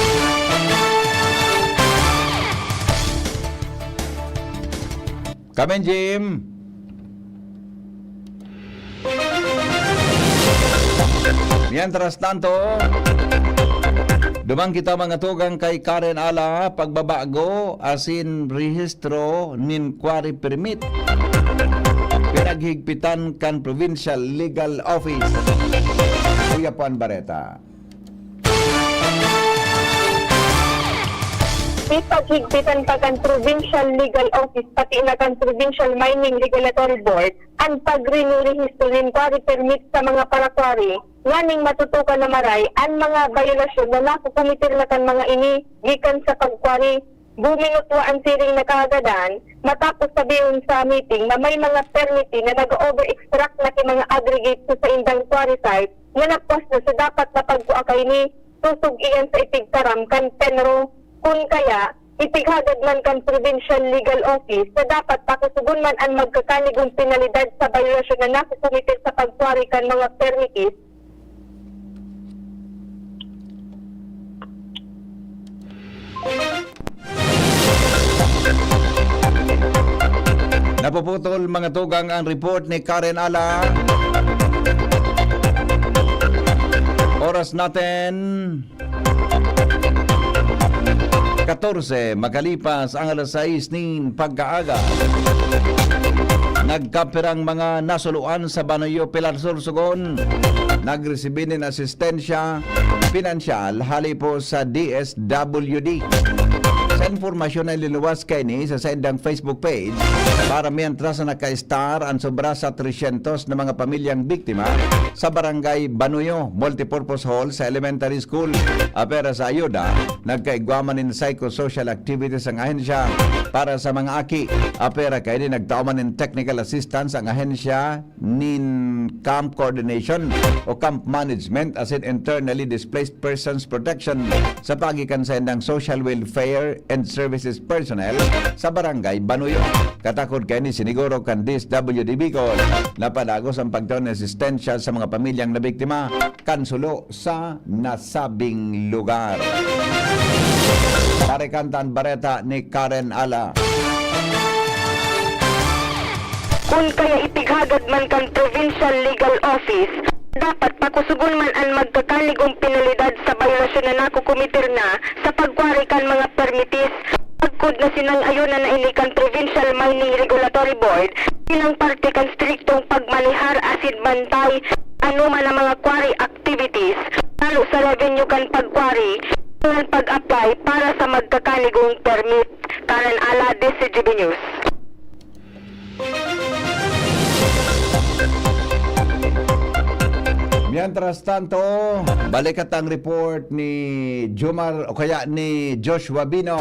Come in, Jim. Mientras tanto, dumang kita mga tugang kay Karen Ala pagbabago asin rehistro nin quarry permit. Pinaghigpitan kan Provincial Legal Office. Kuya Juan Bareta. Ipaghigpitan pa kan Provincial Legal Office pati na kan Provincial Mining Regulatory Board ang pag-renew-rehisto ng quarry permit sa mga parakwari nganing matutukan na maray ang mga violasyon na nakukumitir na kan mga ini gikan sa pagkwari. Buminutwa ang siring na kaagadan matapos sabihin sa meeting na may mga permiti na nag-over-extract na kay mga aggregates sa indang quarry site na napos na sa dapat na pagkuakay ni susug iyan sa itigtaram kan penro. Kung kaya, itighagad man kan Provincial Legal Office na dapat pakusugun man ang magkakaligong penalidad sa violasyon na nakukumitir sa pagkwari kan mga permitis. Napuputol mga tugang ang report ni Karen Ala. Oras natin 14 makalipas ang alas 6 nin pagkaaga. Nagkapirang mga nasuluan sa Banoyo, Pilar Sorsogon. Nagresibi ng asistensya pinansyal hali po sa DSWD. Sa informasyon na liluwas kay ni sa sendang Facebook page, para mientras na naka-star ang sobra sa 300 na mga pamilyang biktima sa Barangay Banoyo Multipurpose Hall sa elementary school. Apera sa ayuda, nagkaigwaman in psychosocial activities ang ahensya para sa mga aki. Apera kay ni nagtauman in technical assistance ang ahensya nin camp coordination o camp management as in internally displaced persons protection sa pagikan sa endang social welfare and Services personnel sa barangay Banuyo. Katakod kay ni siniguro kan DSWD Bicol na padagos ang pagtuon ng asistensya sa mga pamilyang nabiktima kansulo sa nasabing lugar. Parikantan bareta ni Karen Ala. Kung kaya ipighagad man kang Provincial Legal Office, dapat pakusugon man ang magkakaligong penalidad sa violasyon na nakukumitir na sa pagkwari kan mga permitis. Pagkod na sinang-ayunan na inikan Provincial Mining Regulatory Board, ilang parte kan striktong pagmanihar asid bantay anuman ang mga quarry activities, lalo sa revenue kan pagkwari, ang pag-apply para sa magkakaligong permit. Karen Ala, DCGB News. Mientras tanto, balikat ang report ni Jomar o kaya ni Joshua Bino.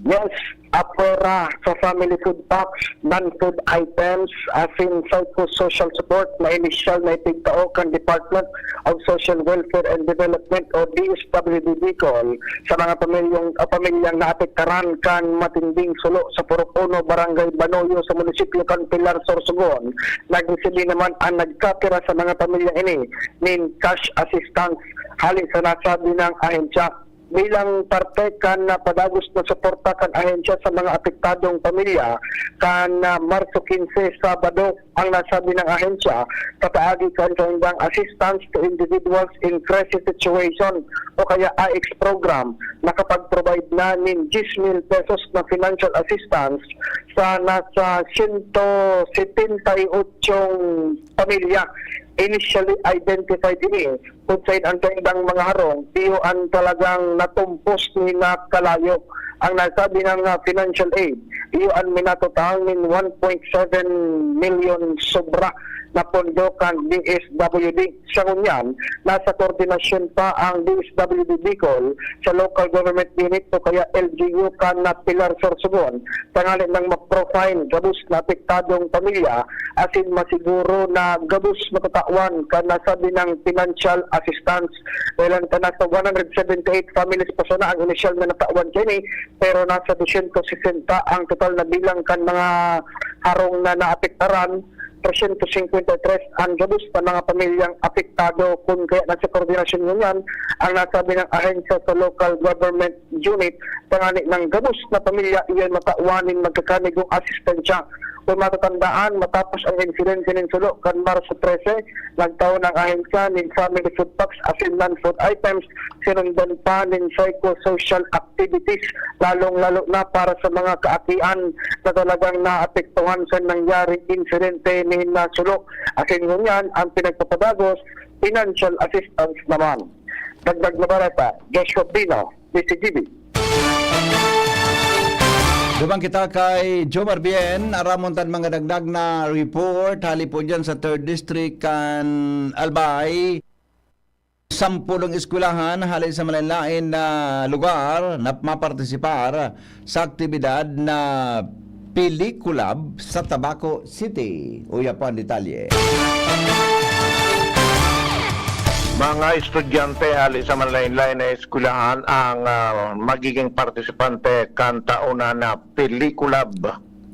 Yes, apura sa family food packs, non-food items, as in psychosocial support na initial na itigtao kan Department of Social Welfare and Development o DSWD Bicol sa mga pamilyang naapektaran kan matinding sulo sa Purok 1, Barangay Banoyo sa munisipyo kan Pilar, Sorsogon. Nag-resibi naman ang nagkatira sa mga pamilyang ini nin cash assistance halin sa nasabi ng ahensya. Bilang parte kan padagos na suporta kan ahensya sa mga apektadong pamilya kan Marso 15 Sabado ang nasabi ng ahensya kataagi kan kanilang assistance to individuals in crisis situation o kaya AX program nakapag-provide na nin 10,000 pesos na financial assistance sa nasa 178 pamilya initially identified ini kung saan ang kanilang mga harong iyo ang talagang natumpos ni na kalayo. Ang nasabi ng financial aid iyo ang minatotal ng 1.7 million sobra na pondo kan DSWD. Sa ngunyan, nasa koordinasyon pa ang DSWD Bicol sa local government unit o kaya LGU kan na Pilar, Sorsogon tangalan ng ma-profile gabus na apektadong pamilya asin masiguro na gabus matatawan kan nasabi ng financial assistance. Dahil ka nasa 178 families pa sana ang initial na natawan kini pero nasa 260 ang total na bilang kan mga harong na naapektaran 353 ang gabos pa mga pamilyang apektado kung kaya nasa koordinasyon ngunyan ang nasabi ng ahensya sa local government unit tangani ng gabos na pamilya iyon makauwanin magkakanigong asistensya. Kung matatandaan, matapos ang insidente ng sulo kan Marso 13, nagtaon ng ahensya ng family food packs asin non-food items, sinundan pa ng psychosocial activities, lalong-lalo na para sa mga kaakian na talagang naapektuhan sa nangyaring insidente ni sulo. Asin ngunyan, ang pinagpapadagos, financial assistance naman. Dagdag na barata, Joshua Bino, DCGB. Dumang kita kay Jomar Bien, aramontan mga dagdag na report, hali po dyan sa 3rd District kan Albay. 10 eskwelahan hali sa malalain na lugar na mapartisipar sa aktibidad na Pelikulab sa Tabaco City. Uya po ang detalye. Mga estudyante hali sa malain-lain na eskwelahan ang magiging partisipante kan tauna na Pelikulab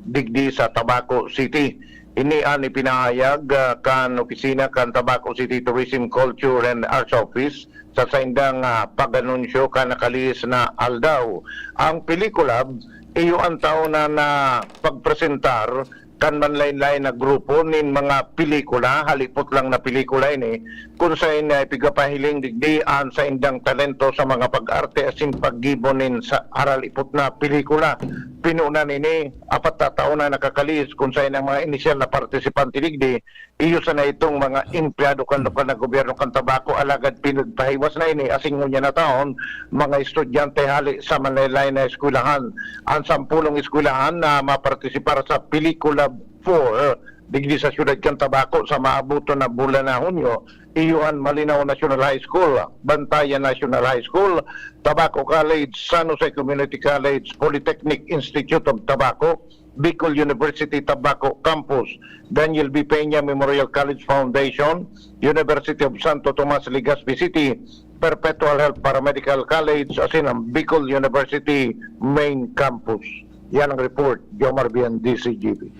digdi sa Tabaco City. Ini ang ipinahayag kan opisina kan Tabaco City Tourism, Culture and Arts Office sa saindang pag-anunsyo kan nakalis na aldaw. Ang Pelikulab iyo ang tauna na pagpresentar kan manlain-lain na grupo nin mga pelikula, halipot lang na pelikula ini, kung sa ina pigapahiling digdian sa indang talento sa mga pag-arte asin paggibonin sa aral ipot na pelikula. Pinunan ini, 4 taon na nakakalis kung sa ina mga inisyal na partisipante digdi, iyo sa na itong mga empleyado kan lokal na gobyerno kan Tabaco alagad pinagpahiwas na ini, asing ngunya na taon, mga estudyante hali sa manlain-lain na eskwelahan. Ang 10 eskwelahan na mapartisipar sa pelikula 4 digdi sa siyudad kan Tabaco sa maabuto na bulan na Hunyo, iyuan Malinaw National High School, Bantayan National High School, Tabaco College, San Jose Community College, Polytechnic Institute of Tabaco, Bicol University Tabaco Campus, Daniel B. Peña Memorial College Foundation, University of Santo Tomas, Legazpi City, Perpetual Health Paramedical College, asin ang Bicol University Main Campus. Yan ang report, Jomar Bian, DCGB.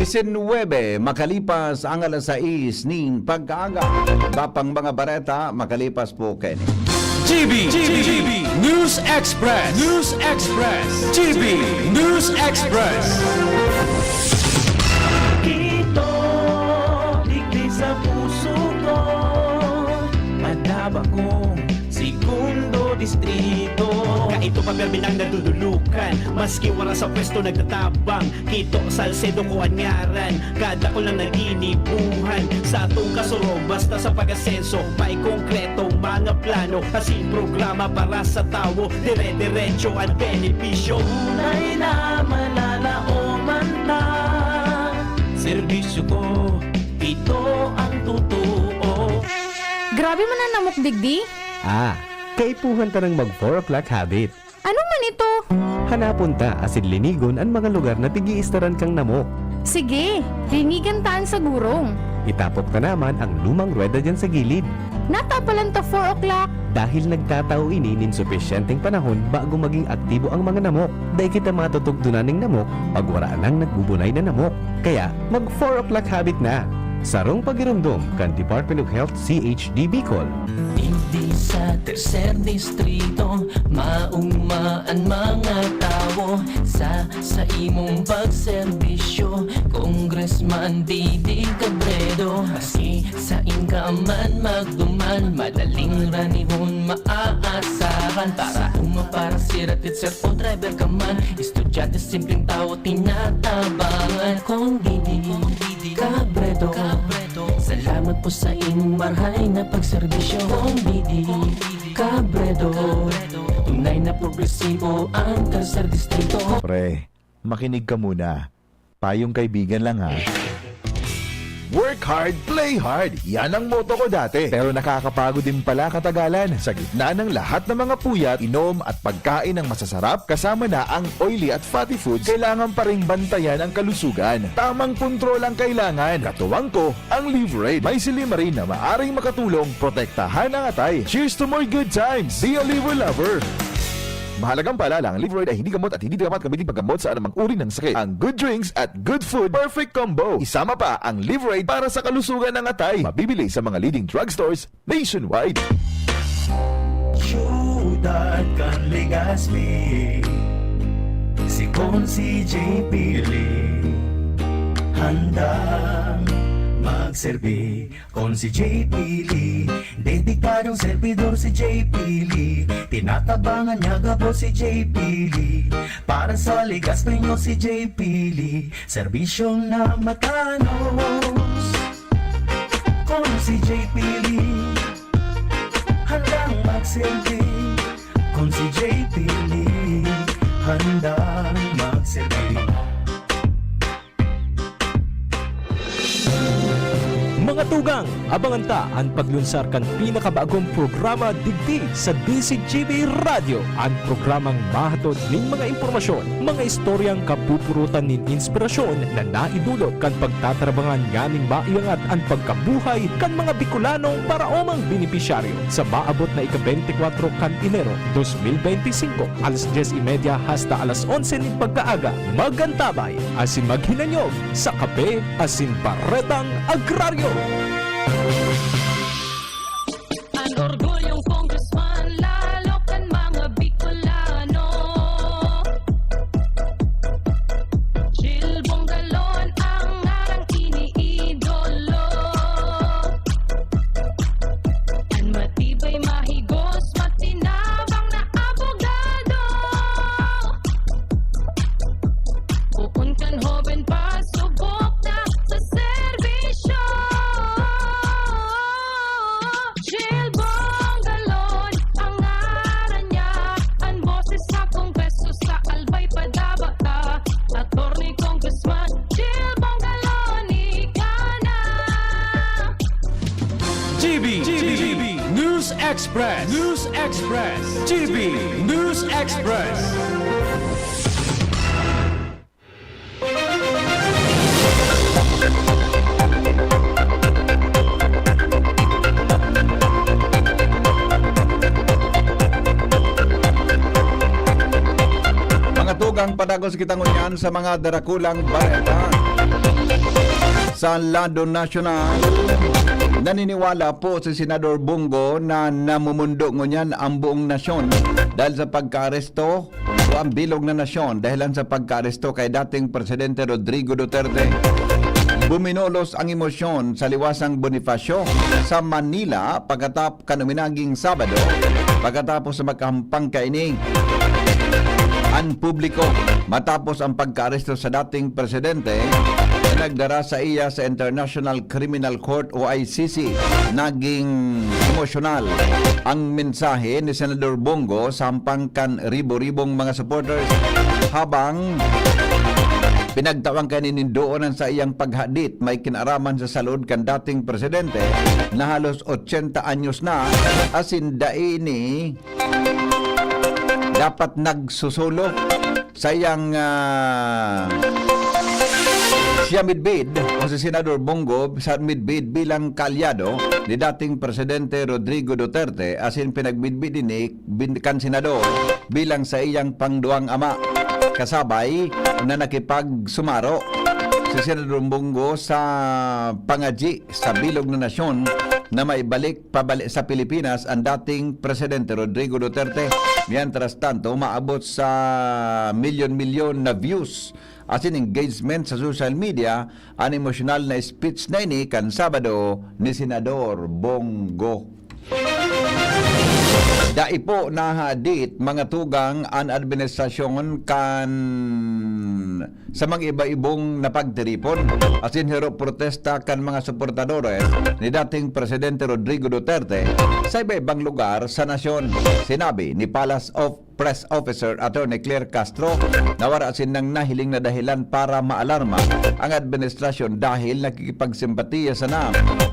19 makalipas ang alas 6 ning pagkaaga. Bapang mga bareta makalipas po Kenny. GB News Express. GB News Express. Ito, digdi sa puso ko, madaba kong segundo distrito. Kaito pa perminang nadudulukan, maski wala sa pwesto nagtatabang. Kito Salcedo ko anyaran, kada ko lang naginibuhan. Sa atong kasuro, basta sa pag-asenso, may konkretong mga plano. Kasi programa para sa tao, dire-diretso at benepisyo. Tunay na malalaoman na, serbisyo ko, ito ang totoo. Grabe man ang namok digdi. Kaipuhan ta ng mag 4 o'clock habit. Ano man ito? Hanapon ta asin linigon ang mga lugar na tigi-istaran kang namok. Sige, linigan taan sa gurong. Itapok ka naman ang lumang rueda dyan sa gilid. Natapalan ta 4 o'clock. Dahil nagtatao ini nin sufisyenteng panahon bago maging aktibo ang mga namok. Dahil kita matutugtunan ng namok pag waraan ang nagbubunay na namok. Kaya mag 4 o'clock habit na. Sarong pagirumdum kan Department of Health CHD Bicol. Hindi sa tercer distrito, maugmaan mga tao sa imong pagserbisyo. Congressman Didi Cabredo, maski sa inkaman magduman, madaling ranihon maaasahan. Para para siratit sir o driver ka man, estudyante simpleng tao tinatabangan. Kung Didi Cabredo, salamat po sa inyong marhay na pagserbisyo. Kung Didi Cabredo, tunay na progresibo ang tercer distrito. Pre, makinig ka muna. Payong kaibigan lang ha. Work hard, play hard. Yan ang motto ko dati. Pero nakakapagod din pala katagalan. Sa gitna ng lahat ng mga puyat, inom at pagkain ng masasarap, kasama na ang oily at fatty foods, kailangan pa rin bantayan ang kalusugan. Tamang kontrol ang kailangan. Katuwang ko, ang Liverade. May silimarin na maaring makatulong, protektahan ang atay. Cheers to more good times. Be a liver lover. Mahalagang paalala, ang Liverade ay hindi gamot at hindi dapat gamitin paggamot sa anumang uri ng sakit. Ang good drinks at good food, perfect combo. Isama pa ang Liverade para sa kalusugan ng atay. Mabibili sa mga leading drugstores nationwide. Ciudad kan Legazpi, si Consi J. Pili, handang magserbi. Con si J. Pili, dedikadong servidor si J. Pili, tinatabangan niya gabo si J. Pili, para sa Legazpi nyo si J. Pili, serbisyong na matanos. Con si J. Pili, handang magserbi. Con si J. Pili, handang magserbi. Mga tugang, abangan ta ang paglunsar kan pinakabagong programa digdi sa DCGB Radio. Ang programang mahatod ning mga impormasyon, mga istoryang kapupurutan nin inspirasyon na naidulot kan pagtatrabangan nganing maiangat ang pagkabuhay kan mga Bicolanong paraomang benepisyaryo sa maabot na ika-24 kan Enero 2025 alas 10:30 hasta alas 11 ning pagkaaga. Magantabay asin maghinanyog sa kape asin baretang agraryo. Ang orgulyong congressman, lalo kan mga Bicolano. Jill Bongalon ang ngarang iniidolo. Ang matibay, mahigos, matinabang na abogado. Uun kan hoben pa, subok na sa serbisyo. Jill Bongalon, ang ngaran niya, ang boses sa kongreso sa albay padabata. Attorney Congressman Jill Bongalon, ikana. GB News Express. GB News Express. Dagos kitang unyan sa mga darakulang baleta. Sa lado nasyonal, naniniwala po si Senador Bongo na namumundo ngunyan ang buong nasyon dahil sa pagkaaresto o ang bilog na nasyon dahilan sa pagkaaresto kay dating Presidente Rodrigo Duterte. Buminolos ang emosyon sa liwasang Bonifacio sa Manila pagkatapos kanuminaging Sabado pagkatapos sa makahampang kaini ang publiko matapos ang pagkaaresto sa dating presidente na nagdara sa iya sa International Criminal Court o ICC. Naging emosyonal ang mensahe ni Senador Bongo sa hampangkan ribo-ribong mga supporters habang pinagtawang kaninindoonan sa iyang paghadit may kinaraman sa salud kan dating presidente na halos 80 anyos na asin daini dapat nagsusulo sa iyang siya midbid o si Senador Bongo sa midbid bilang kalyado ni dating Presidente Rodrigo Duterte asin pinagbidbid ni kan senador bilang sa iyang pangduang ama kasabay na nakipagsumaro si Senador Bongo sa pangaji sa bilog na nasyon na maibalik pabalik sa Pilipinas ang dating Presidente Rodrigo Duterte. Mientras tanto, maabot sa milyon-milyon na views as in engagement sa social media ang emosyonal na speech na ini kan Sabado ni Senador Bongo. Daipo na hadit mga tugang ang administrasyon kan sa mga iba-ibong napagtiripon asin hero protesta kan mga suportadores ni dating Presidente Rodrigo Duterte sa iba-ibang lugar sa nasyon. Sinabi ni Palace of Press Officer Attorney Claire Castro na wala asin ng nahiling na dahilan para maalarma ang administrasyon dahil nakikipagsimpatiya sa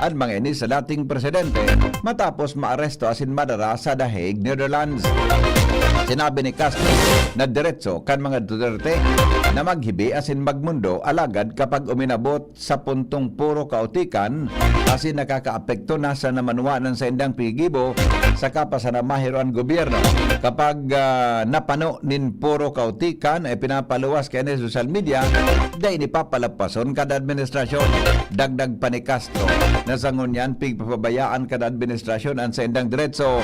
ang mga ini sa dating presidente matapos maaresto asin madara sa The Hague, Netherlands. Sinabi ni Castro na diretso kan mga Duterte na maghibi asin magmundo alagad kapag uminabot sa puntong puro kautikan asin nakakaapekto na sa namanuanan sa indang pigibo sa kapasanamahiro ang gobyerno. Kapag napano nin puro kautikan ay pinapaluwas kaya ni social media dahil ipapalapason kada administrasyon. Dagdag pa ni Castro na sa ngunyan pigpapabayaan kada administrasyon ang sa indang diretso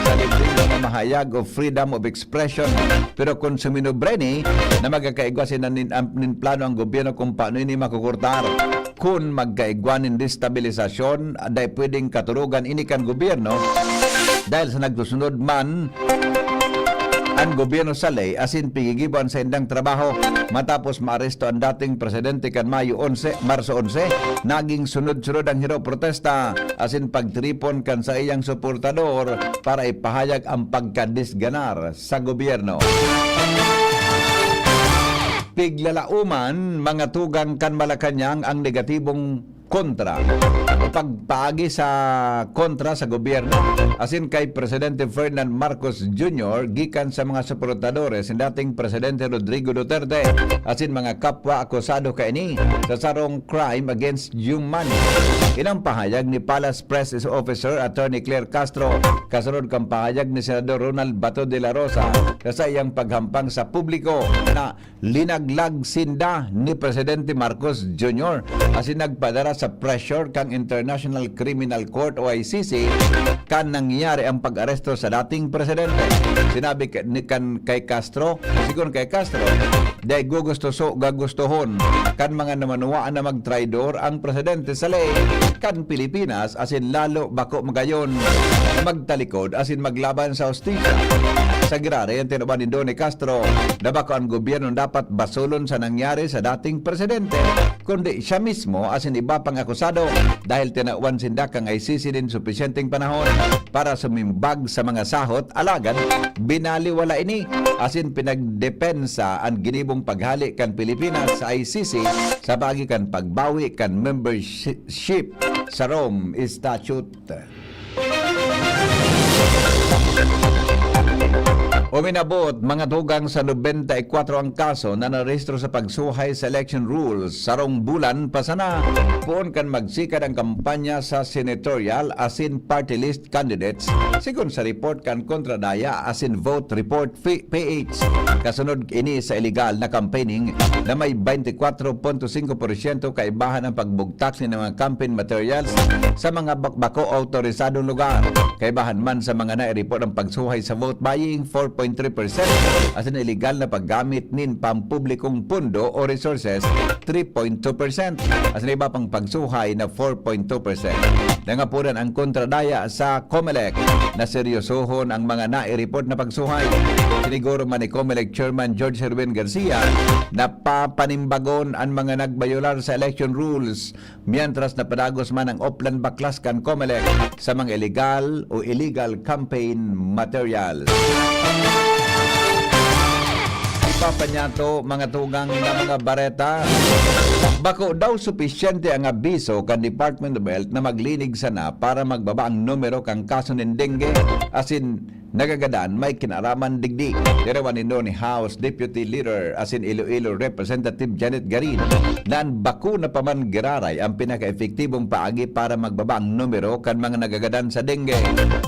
sa libreng mga mahayag o freedom of expression. Pero kung suminobre ni na magkakaigwasin na nin plano ang gobyerno kung paano ini makukurtar. Kung magkaigwanin destabilisasyon dahil pwedeng katurugan ini kan gobyerno dahil sa nagsusunod man ang gobyerno sa ley asin pigigiban sa indang trabaho matapos maaresto ang dating presidente kan Marso 11 naging sunod-sunod ang hero protesta asin pagtripon kan sa iyang suportador para ipahayag ang pagkadisganar sa gobyerno. Piglalauman mga tugang kan Malacañang ang negatibong kontra o pagpaagi sa kontra sa gobyerno asin kay Presidente Ferdinand Marcos Jr. gikan sa mga suportadores ng dating Presidente Rodrigo Duterte asin mga kapwa akusado kaini sa sarong crime against humanity. Inang pahayag ni Palace Press Officer Attorney Claire Castro kasunod kang pahayag ni Senador Ronald Bato de la Rosa sa iyang paghampang sa publiko na linaglag sinda ni Presidente Marcos Jr. asin nagpadara sa pressure kang International Criminal Court o ICC kan nangyari ang pag-aresto sa dating presidente. Sinabi kay Castro, sigon kay Castro, dahil gagustuhon kan mga namanuwaan na magtraidor ang presidente sa ley kan Pilipinas asin lalo bako magayon magtalikod asin maglaban sa hustisya. Sa girare, ang tinuban ni Donnie Castro na bako ang gobyerno dapat basulon sa nangyari sa dating presidente kundi siya mismo asin iba pang akusado dahil tinawan sinda kang ICC din supisyenteng panahon para sumimbag sa mga sahot alagad binaliwala ini asin pinagdepensa ang ginibong paghali kan Pilipinas sa ICC sa bagi kan pagbawi kan membership sa Rome Statute. Uminabot mga tugang sa 94 ang kaso na narehistro sa pagsuhay sa election rules. Sarong bulan pa sana poon kan magsikad ang kampanya sa senatorial asin party list candidates sigon sa report kan kontradaya asin vote report PH. Kasunod ini sa illegal na campaigning na may 24.5% kaibahan ang pagbugtak ng mga campaign materials sa mga bako autorisadong lugar. Kaibahan man sa mga na-report ang pagsuhay sa vote buying 4.3% as in illegal na paggamit nin pampublikong pundo o resources 3.2% as in iba pang pagsuhay na 4.2%. Nangapunan ang kontradaya sa COMELEC na seryosohon ang mga na-report na pagsuhay. Siniguro man ni COMELEC Chairman George Herwin Garcia na papanimbagon ang mga nagbayular sa election rules mientras na padagos man ang Oplan Baklas kan COMELEC sa mga illegal campaign materials. Ipapanyato mga tugang na mga bareta, bako daw supisyente ang abiso kan Department of Health na maglinig sana para magbaba ang numero kang kaso ng dengue asin nagagadaan may kinaraman digdi. Dirawan ni House Deputy Leader asin Iloilo Representative Janet Garin na ang bakuna pa man giraray ang pinaka-epektibong paagi para magbaba ang numero kan mga nagagadaan sa dengue.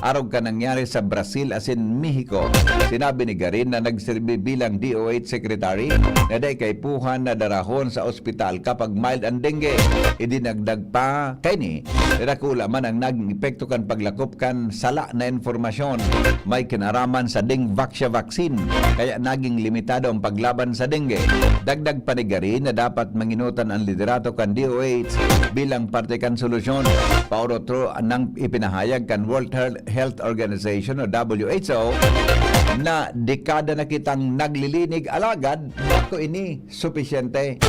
Arog ka nangyari sa Brazil asin Mexico. Sinabi ni Garin na nagsilbi bilang DOH Secretary na day kay puhan na darahon sa ospital kapag mild ang dengue. Idinagdag pa kay ni nakula man ang naging epekto kan paglakop kan sala na informasyon may kinaraman sa Dengvaxia vaccine kaya naging limitado ang paglaban sa dengue. Dagdag pa ni Garin na dapat manginutan ang liderato kan DOH bilang parte kan solusyon. Paurotro nang ipinahayag kan World Health Organization o WHO na dekada na kitang naglilinig alagad bako ini supisyente.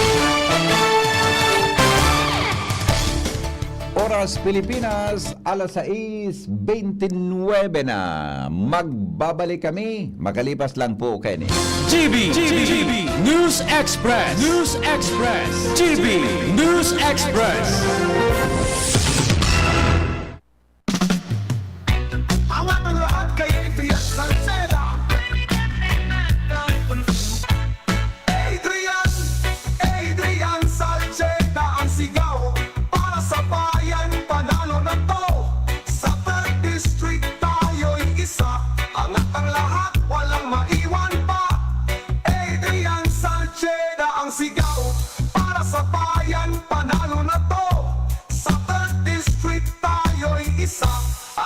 Oras Pilipinas, alas 6:29 na. Magbabalik kami. Makalipas lang po, Kenny. GB News Express. GB News Express.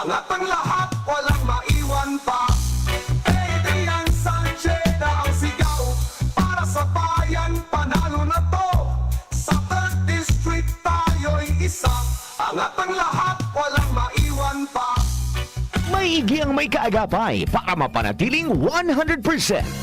Angat ang lahat, walang maiwan pa. Adrian Salceda ang sigaw. Para sa bayan, panalo na to. Sa 3rd District tayo'y isa. Angat ang lahat, walang maiwan pa. Maigi ang may kaagapay para mapanatiling 100%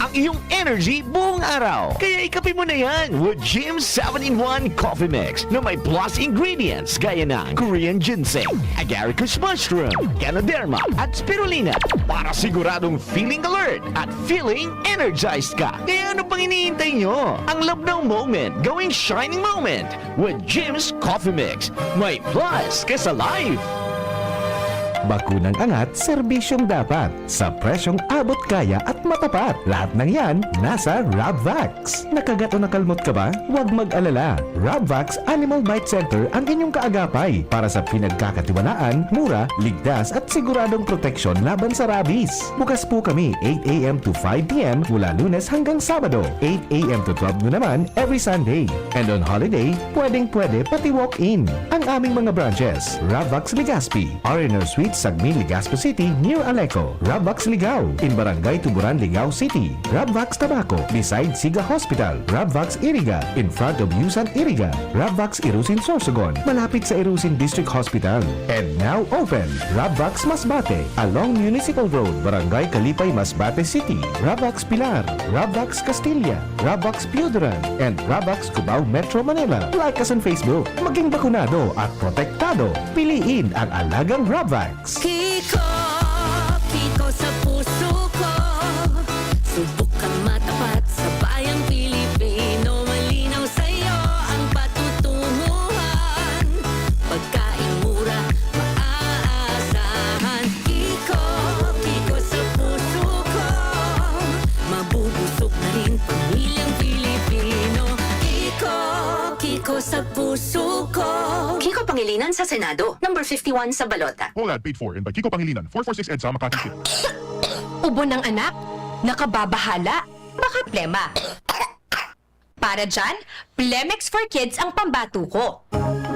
ang iyong energy buong araw. Kaya ikapin mo na yan with Jim's 7-in-1 Coffee Mix na may plus ingredients gaya ng Korean ginseng, agaricus mushroom, ganoderma at spirulina para siguradong feeling alert at feeling energized ka. Kaya ano pang iniintay nyo? Ang labnaw moment going shining moment with Jim's Coffee Mix. May plus ka sa life. Bakunang angat, serbisyong dapat. Sa presyong abot kaya at matapat. Lahat ng yan, nasa Rabvax. Nakagat o nakalmot ka ba? Huwag mag-alala. Rabvax Animal Bite Center ang inyong kaagapay para sa pinagkakatiwalaan, mura, ligtas at siguradong proteksyon laban sa rabies. Bukas po kami 8 a.m. to 5 p.m. mula Lunes hanggang Sabado. 8 a.m. to 12 noon naman every Sunday. And on holiday, pwedeng-pwede pati walk-in. Ang aming mga branches, Rabvax Legazpi, R&R Suite Sagmin, Legazpo City, near Aleco. Rabvax Ligao, in Barangay Tuburan, Ligao City. Rabvax Tabaco, beside Siga Hospital. Rabvax Iriga, in front of Yusan Iriga. Rabvax Irusin Sorsogon, malapit sa Irusin District Hospital. And now open, Rabvax Masbate, along Municipal Road, Barangay Kalipay, Masbate City. Rabvax Pilar, Rabvax Castilla, Rabvax Piudaran, and Rabvax Cubao Metro Manila. Like us on Facebook. Maging bakunado at protektado. Piliin ang alagang Rabvax. Kiko sa puso ko. Subukang matapat sa bayang Pilipino. Malinaw sa'yo ang patutunguhan. Pagkain mura, maaasahan. Kiko sa puso ko. Kiko sa puso ko. Kiko Pangilinan sa Senado, number 51 sa balota. All ad paid for and by Kiko Pangilinan, 446 EDSA, Makati City. Ubo ng anak, nakababahala, baka plema. Para dyan, Plemex for Kids ang pambato ko.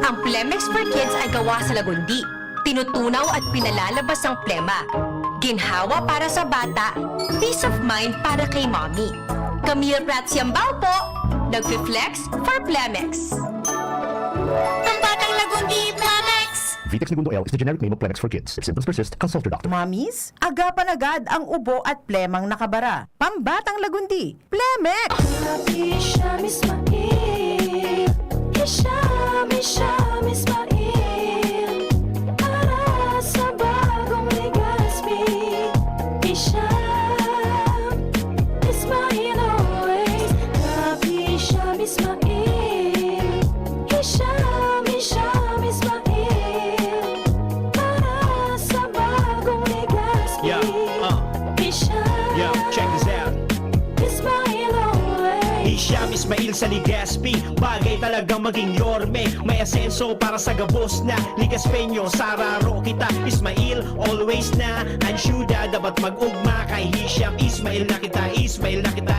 Ang Plemex for Kids ay gawa sa lagundi. Tinutunaw at pinalalabas ang plema. Ginhawa para sa bata, peace of mind para kay mommy. Camille Pratsiambao po, nagpi-flex for Plemex. Pambatang lagundi, Plemex! Vitex Segundo L is the generic name of Plemex for kids. If symptoms persist, consult your doctor. Mommies, agapan agad ang ubo at plemang nakabara. Pambatang lagundi, Plemex! Hisham Ismail, Hisham Ismail, para sa bagong Legazpi. Hisham Ismail always, Hisham Ismail, Hisham Ismail, para sa bagong Legazpi. Hisham check this out. Ismail always. Hisham Ismail sa Legazpi, bagay talagang maging yorme. May asenso para sa gabos na Ligaspeño, sararo kita Ismail, always na ansyuda, dapat mag-ugma kay Hisham Ismail na kita, Ismail na kita,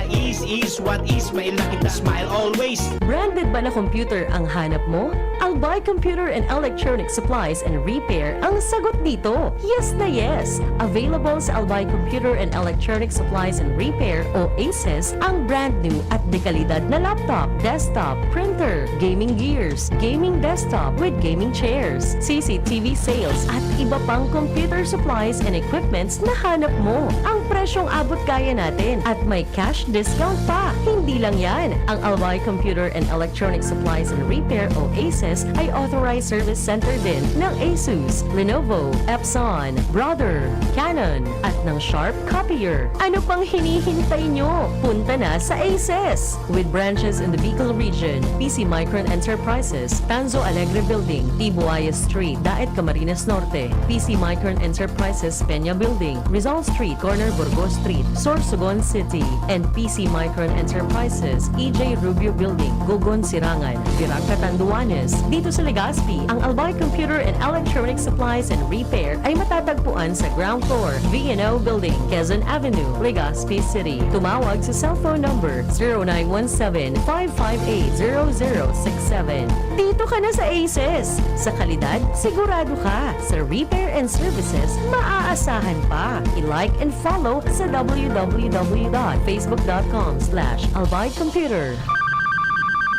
is what Ismail na kita, smile always. Branded ba na computer ang hanap mo? Albay Computer and Electronic Supplies and Repair ang sagot dito. Yes na yes! Available sa Albay Computer and Electronic Supplies and Repair o ACES ang brand new at dekalidad na laptop, desktop, printer, gaming gears, gaming desktop with gaming chairs, CCTV sales at iba pang computer supplies and equipments na hanap mo. Ang presyong abot kaya natin at may cash discount pa. Hindi lang yan. Ang Albay Computer and Electronic Supplies and Repair o ACES ay authorized service center din ng ASUS, Lenovo, Epson, Brother, Canon at ng Sharp Copier. Ano pang hinihintay nyo? Punta na sa ACES! With branches in the Bicol region, PC Micron Enterprises, Tanzo Alegre Building, Tibuaya Street, Daet Camarines Norte, PC Micron Enterprises, Peña Building, Rizal Street, Corner Burgos Street, Sorsogon City, and PC Micron Enterprises, EJ Rubio Building, Gogon Sirangan, Virac Catanduanes. Dito sa Legazpi, ang Albay Computer and Electronic Supplies and Repair ay matatagpuan sa ground floor, V&O Building, Quezon Avenue, Legazpi City. Tumawag sa cellphone number 0917-558-0067. Dito ka na sa ACES. Sa kalidad, sigurado ka. Sa repair and services, maaasahan pa. I-like and follow sa www.facebook.com/albaycomputer.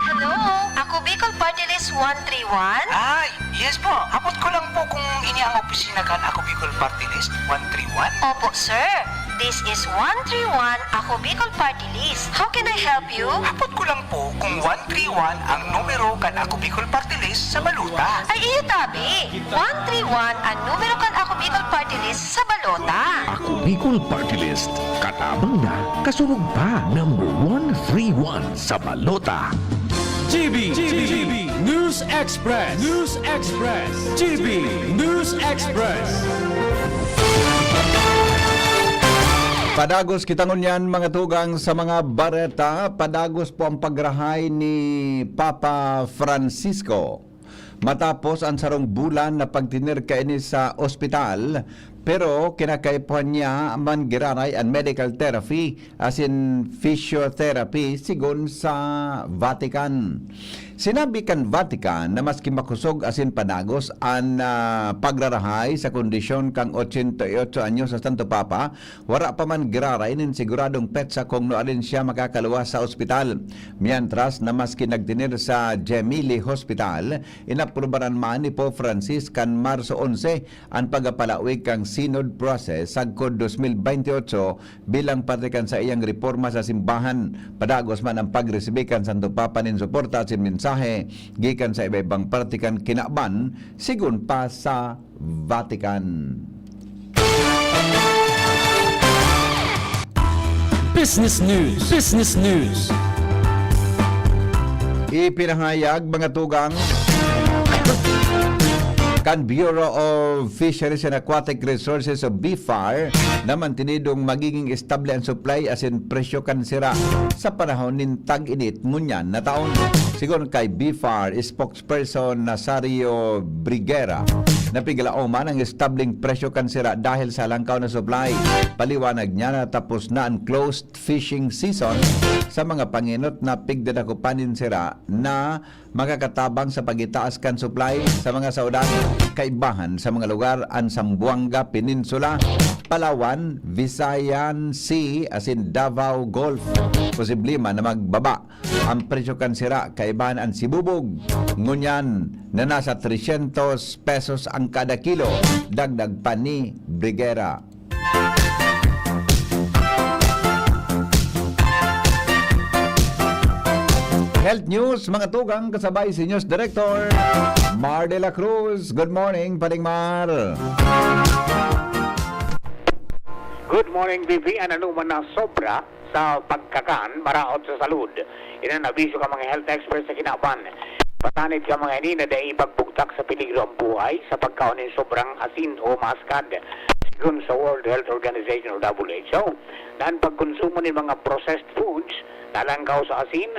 Hello, ako Bicol Party List 131? Ay, yes po. Abot ko lang po kung ini ang opisina kan ako Bicol Party List 131. Opo, sir. This is 131 Ako Bicol Party List. How can I help you? Abot ko lang po kung 131 ang numero kan ako Bicol Party List sa Baluta. Ay, iyo tabi. 131 ang numero kan Ako Bicol Party List sa balota. Ako Bicol Party List, katabang na, kasurog pa, number 131 sa balota. GB News Express. GB News Express. Padagos kitangon yan mga tugang sa mga bareta. Padagos po ang pagrahay ni Papa Francisco matapos ang sarong bulan na pagtinir kaini sa ospital, pero kinakaipuan niya man giraray ang medical therapy as in physiotherapy sigon sa Vatican. Sinabi kan Vatican na maski makusog asin padagos ang pagrarahay sa kondisyon kang 88 anyos sa Santo Papa, wara pa man giraray nin siguradong petsa kung noalin siya makakaluwas sa ospital. Mientras na maski nagtinir sa Gemelli Hospital, inaprubaran man ni Pope Francis kan Marso 11 ang pagapalawig kang synod process sagkod 2028 bilang parte kan sa iyang reforma sa simbahan. Padagos man ang pagresibe kan Santo Papa nin suporta sin mensahe gikan sa iba-ibang partikan kinaban sigun pa sa Vatican. Business News. Ipinahayag mga tugang kan Bureau of Fisheries and Aquatic Resources o BFAR naman tinidong magiging estable ang supply as in presyo kan sira sa panahon nin tag-init ngunyan na taon. Sigon kay BFAR spokesperson Nazario Briguera, napiglaoman ang establing presyo kan sira dahil sa langkaw na supply. Paliwanag niya na tapos na ang closed fishing season sa mga panginot na pigdadakupanin sira na makakatabang sa pagitaas kan supply sa mga saudan. Kaibahan sa mga lugar ang Zamboanga Peninsula, Palawan, Visayan Sea as in Davao Gulf. Posible man na magbaba ang presyo kan sira. Kaibahan ang Sibubog, ngunyan na nasa 300 pesos ang kada kilo. Dagdag pa ni Briguera. Health News, mga tugang kasabay si News Director Mar de la Cruz. Good morning, Paring Mar. Good morning, Vivi. Ano man na sobra sa pagkakan, maraot sa salud. Inanabiso ka mga health experts sa kinaban. Patanit ka mga ini na dahil ipagbugtak sa peligro ang buhay sa pagkaon ng sobrang asin o maskad. Sigun sa World Health Organization o WHO, dahil pagkonsumo ng mga processed foods, nalangkaw sa asin,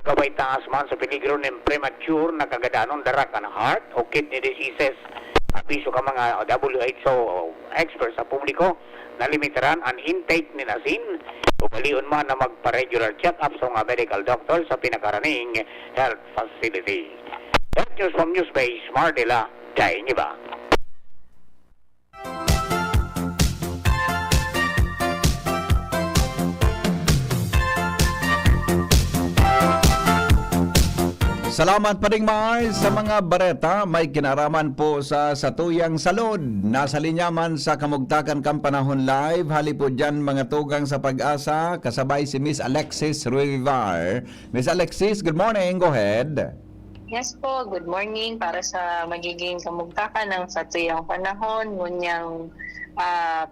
gabay taas man sa peligro ng premature na kagadanon darak ng heart o kidney diseases. Abiso ka mga WHO experts sa publiko na limitaran ang intake ni asin o balion man na magpa-regular check-up sa mga medical doctor sa pinakaraning health facility. Health News from Newsbase, Mardela, Day niyo ba? Salamat pa rin Mars sa mga bareta. May kinaraman po sa Satuyang Salud. Nasa linyaman sa Kamugtakan Kampanahon Live. Hali po dyan mga tugang sa Pag-asa. Kasabay si Miss Alexis Ruivar. Miss Alexis, good morning. Go ahead. Yes po, good morning para sa magiging kamugtakan ng Satuyang Panahon. Ngunyang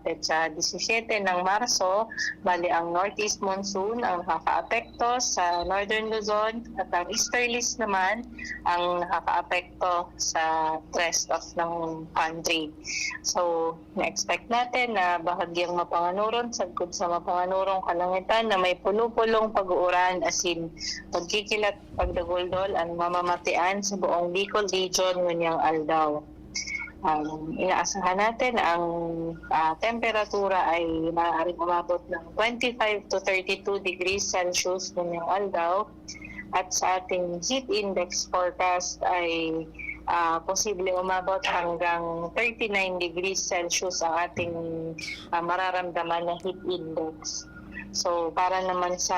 petsa 17 ng Marso, bali ang Northeast Monsoon ang nakakaapekto sa Northern Luzon at ang Easterlies naman ang nakakaapekto sa rest of ng country. So, na-expect natin na bahagyang mapanganuron sagkod sa mapanganurong kalangitan na may pulo-pulong pag-uuran as in pagkikilat, pagdaguldol ang mamamatian sa buong Bicol Region ngunyang aldaw. Inaasahan natin ang temperatura ay maaaring umabot ng 25 to 32 degrees Celsius ngayong aldaw at sa ating heat index forecast ay posible umabot hanggang 39 degrees Celsius ang ating mararamdaman na heat index. So, para naman sa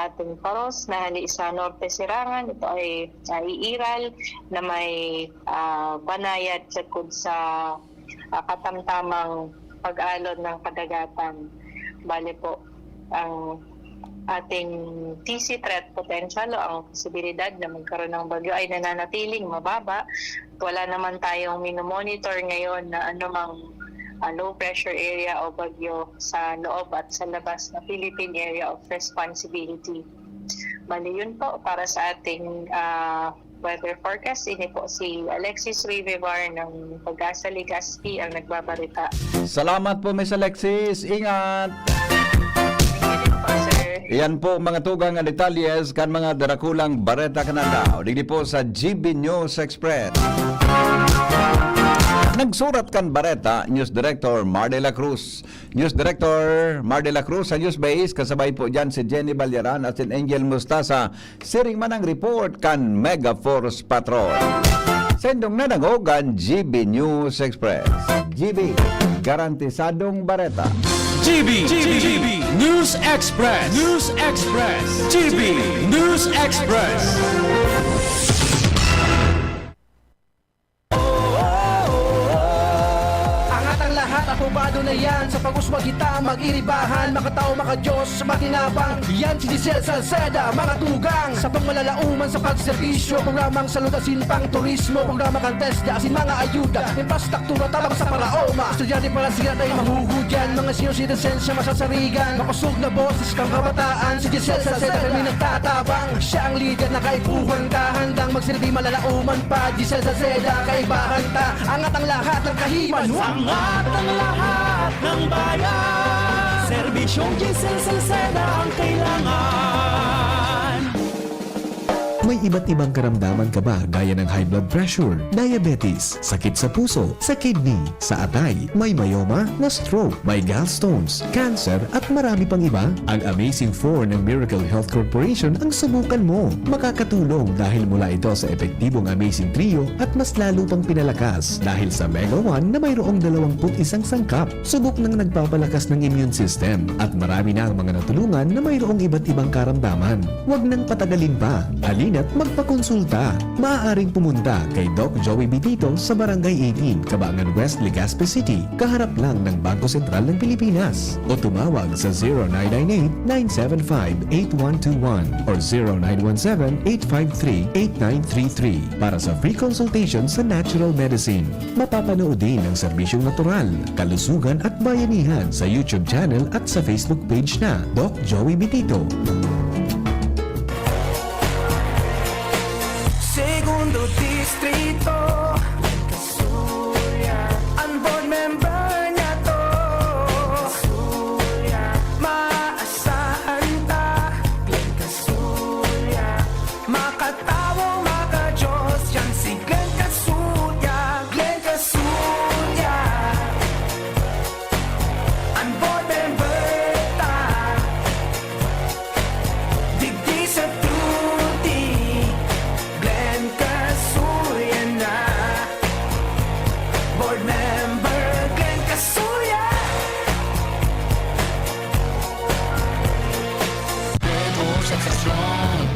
ating paros na hali sa Norte Sirangan, ito ay iiral na may banayad sakod sa katamtamang pag-alon ng kadagatan. Bale po, ang ating TC threat potential o ang posibilidad na magkaroon ng bagyo ay nananatiling mababa. Wala naman tayong minomonitor ngayon na anumang low pressure area o bagyo sa loob at sa labas na Philippine Area of Responsibility. Bali yun po para sa ating weather forecast. Ini po si Alexis Rivivar ng Pag-asa Legazpi ang nagbabarita. Salamat po Miss Alexis. Ingat! Thank you po, sir. Iyan po mga tugang nga detalyes kan mga darakulang bareta kanada. Digdi po sa GB News Express. Nagsurat kan bareta, News Director Mar de la Cruz. News Director Mar de la Cruz sa Newsbase, kasabay po dyan si Jenny Balyaran at si Angel Mustasa. Siring man ang report kan Mega Force Patrol. Sendong na nangogan GB News Express. GB, garantisadong bareta. GB News Express. News Express. GB News Express. Angat ang lahat, apobado na yan sa pag-uswag kita mag-iribahan, makatao, makadiyos, makinabang. Yan si Giselle Salceda, mga tugang sa pangmalalauman sa pagserbisyo. Programang salud asin pang turismo, programa kantesda asin mga ayuda, infrastruktura tabang sa paraoma. Estudyante para siya tayo mahuhudyan, mga senior citizens siya masasarigan. Mapasog na boses kang kabataan, si Giselle Salceda kami nagtatabang. Siya ang leader na kaipuhan ka, handang magsilbi malalauman pa. Giselle Salceda, kaibahan ta, angat ang lahat ng kahiman. Angat ang lahat ng bayan, serbisyong Giselle Salceda ang kailangan. May iba't ibang karamdaman ka ba gaya ng high blood pressure, diabetes, sakit sa puso, sa kidney, sa atay, may myoma, na stroke, may gallstones, cancer at marami pang iba? Ang Amazing 4 ng Miracle Health Corporation ang subukan mo. Makakatulong dahil mula ito sa epektibong Amazing Trio at mas lalo pang pinalakas dahil sa Mega 1 na mayroong 21 sangkap. Subok ng nagpapalakas ng immune system at marami na ang mga natulungan na mayroong iba't ibang karamdaman. Huwag nang patagalin pa. Alina't magpakonsulta. Maaaring pumunta kay Doc Joey Bitito sa Barangay 18, Cabangan West, Legazpi City, kaharap lang ng Bangko Sentral ng Pilipinas. O tumawag sa 0998-975-8121 or 0917-853-8933 para sa free consultation sa natural medicine. Mapapanood din ang serbisyong natural, kalusugan at bayanihan sa YouTube channel at sa Facebook page na Doc Joey Bitito. Segundo Distrito, Kasuya, ang board member niya to. Kasuya, maasahan ta, Glenn Kasuya, makatawo, makajos, yan si Glenn Kasuya, Glenn Kasuya, ang board member ta, digdi sa tuti. Glenn Kasuya na, board member Glenn Kasuya.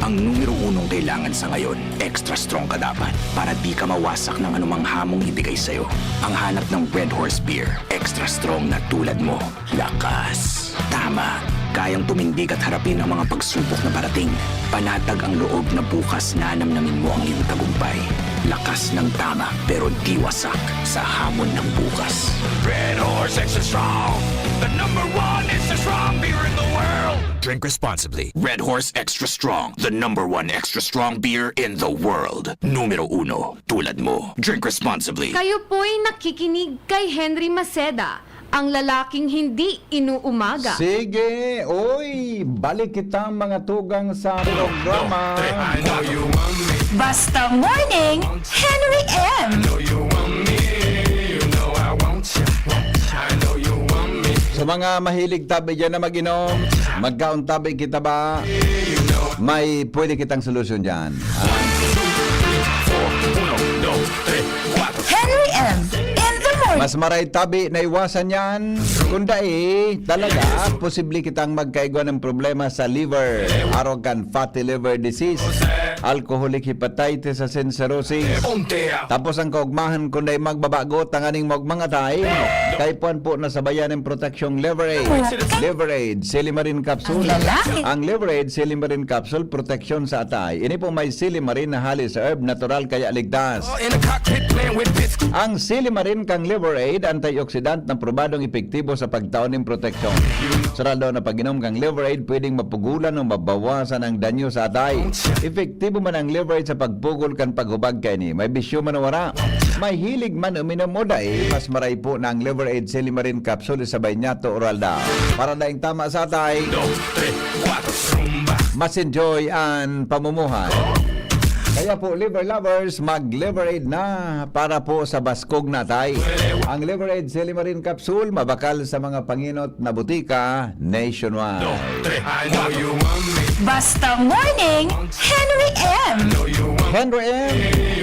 Ang numero unong kailangan sa ngayon, extra strong ka dapat para di ka mawasak ng anumang hamong ibigay sa'yo. Ang hanap ng Red Horse Beer, extra strong na tulad mo. Lakas. Tama. Kayang tumindig at harapin ang mga pagsubok na parating. Panatag ang loob na bukas na namnamin mo ang iyong tagumpay. Lakas ng tama pero di wasak sa hamon ng bukas. Red Horse Extra Strong, the #1 extra strong beer in the world. Drink responsibly. Red Horse Extra Strong, the #1 extra strong beer in the world. Numero 1, tulad mo. Drink responsibly. Kayo po'y nakikinig kay Henry Maceda, ang lalaking hindi inuumaga. Sige, oy, balik kita mga tugang sa programa. Basta Morning, Henry M. Sa mga mahilig tabi dyan na mag-inom, magkaon tabi kita ba? May pwede kitang solusyon dyan. Henry M. In the morning. Mas maray tabi na iwasan yan. Kunda talaga, posible kitang magkaigwa ng problema sa liver, arrogant fatty liver disease, alcoholic hepatitis sa cirrhosis. Tapos ang kaugmahan kundi magbabagot ang aning mga tayo. Kay puan po na sabayan ng proteksyong Liver-Aid. Liver-Aid, Silimarin Capsule. Ang Liver-Aid, Silimarin Capsule, proteksyon sa atay. Ini po may Silimarin na halis sa herb, natural kaya ligtas. Ang Silimarin kang Liver-Aid, antioxidant na probadong epektibo sa pagtaon ng proteksyon. Sarado na pag-inom kang Liver-Aid, pwedeng mapugulan o mabawasan ang danyo sa atay. Epektibo man ang Liver-Aid sa pagpugol kan paghubag kay ni. May bisyo man o wala. May hilig man uminom o dahil, mas maray po na ang Liver-Aid Silimarin Capsule sabay niya to oral daw. Para daing tama sa atay, mas enjoy ang pamumuhay. Kaya po, liver lovers, mag-Liver-Aid na para po sa baskog natay. Ang Liver-Aid Silimarin Capsule, mabakal sa mga panginot na butika nationwide. Basta Morning, Henry M. Henry M.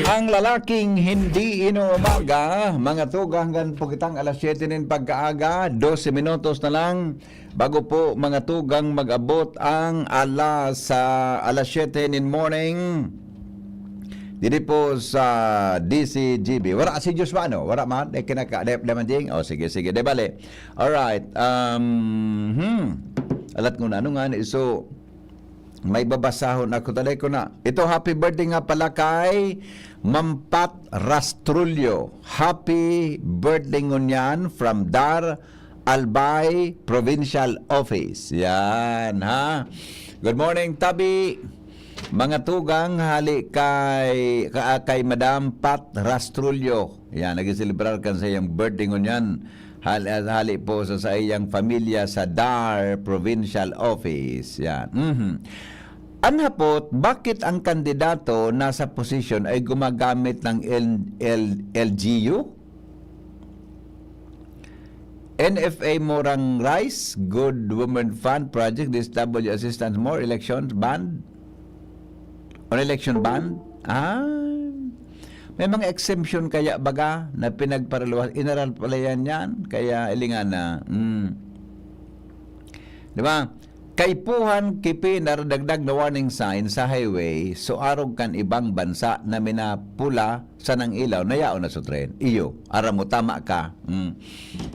Ang lalaking hindi inuumaga, mga tuga hanggang po kitang alas 7 ng pagkaaga, 12 minutos na lang bago po mga tugang mag-abot ang alas 7 in morning. Dili po sa DCGB. Wala si Joshua, no? Wala man? Daman ding? O, sige. De bale. Alright. Alat ko na. Ano nga? So, may babasahon ako. Talay ko na. Ito, happy birthday nga pala kay Mampat Rastrullo. Happy birthday ngunyan from Dar Albay Provincial Office. Yan, ha? Good morning, Tabi. Mga tugang hali kay Madam Pat Rastrullo. Yan, nag-celebrar kan sa iyang birthday ngunyan. Hali po sa iyang pamilya sa Dar Provincial Office. Yan. Anhapot, bakit ang kandidato nasa posisyon ay gumagamit ng LGU? NFA Morang Rice, Good Women Fund Project, DSW Assistance More, Elections Band, on election ban? May mga exemption kaya baga na pinagparaluhan. Inaral pala yan. Kaya ilingan na. Di ba? Kaipuhan kipinar dagdag na warning sign sa highway so arog kan ibang bansa na minapula sa nang ilaw na yao na sa tren. Iyo, ara mo tama ka.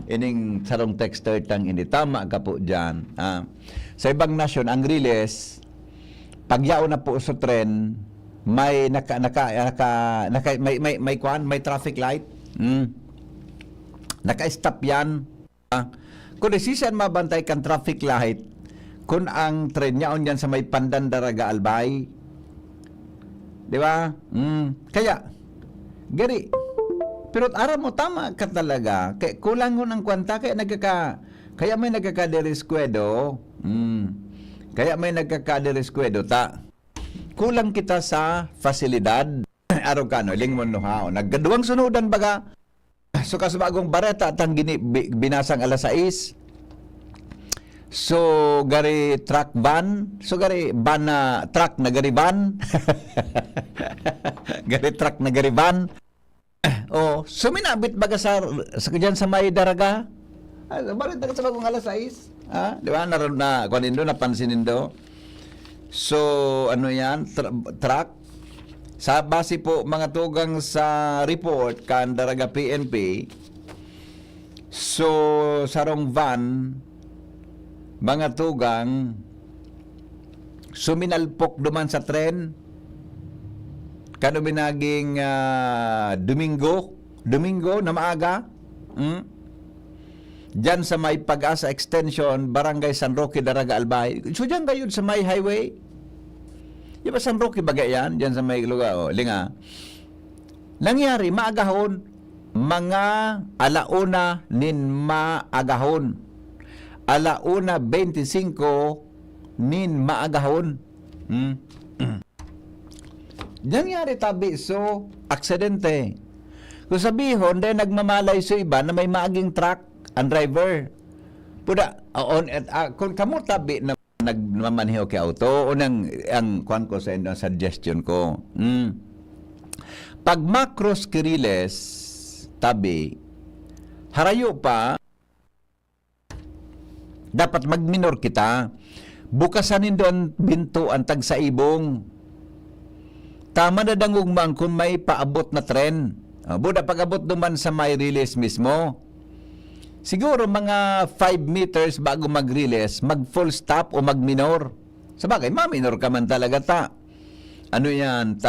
Ining sarong texter tang hindi tama ka po dyan. Sa ibang nasyon, ang riles pagyaw na po sa tren, may may traffic light. Naka-stop yan. Kung decision mabantay kan traffic light, kung ang tren niya on yan sa may Pandandaraga Albay, di ba? Kaya, gari. Pero ara mo tama ka talaga. Kaya kulang ho ng kwanta, kaya may nagkakaderiskwado. Kaya may nagkakaderiskwado ta. Kulang kita sa fasilidad. Araw ka, no? Lingmon no hao. Naggaduang sunudan baga. So, kasabagong bareta at ang binasang alas 6. So, gari truck van. So, gari van na truck na gari van. Gari truck na gari van. Suminabit baga sa dyan sa may daraga. Bakit kasabagong alas 6? Di ba? Kung nindo, napansin nindo. So, ano yan? Truck. Sa base po, mga tugang sa report, kan Daraga PNP, so, sarong van, mga tugang, suminalpok duman sa tren, kano binaging Domingo na maaga, diyan sa may Pag-asa Extension, Barangay San Roque, Daraga, Albay. So, diyan kayo sa may highway. Di ba San Roque bagay yan? Diyan sa may lugar. Linga. Nangyari, maagahon. Mga alauna nin maagahon. Alauna 25 nin maagahon. Nangyari tabi. So, aksidente. Kung sabihon, dahil nagmamalay sa iba na may maaging truck ang driver. Puda, kung kamu tabi na nagmamaneho kay auto, o ang kwan ko sa inyo, suggestion ko. Pag macros kiriles, tabi, harayo pa, dapat magminor kita. Bukasanin doon binto ang tagsaibong. Tama na dangog man kung may paabot na tren. Buda pag-abot duman sa may release mismo. Siguro mga 5 meters bago mag-release, mag-full stop o mag-minor. Sabagay, ma-minor ka man talaga ta. Ano yan?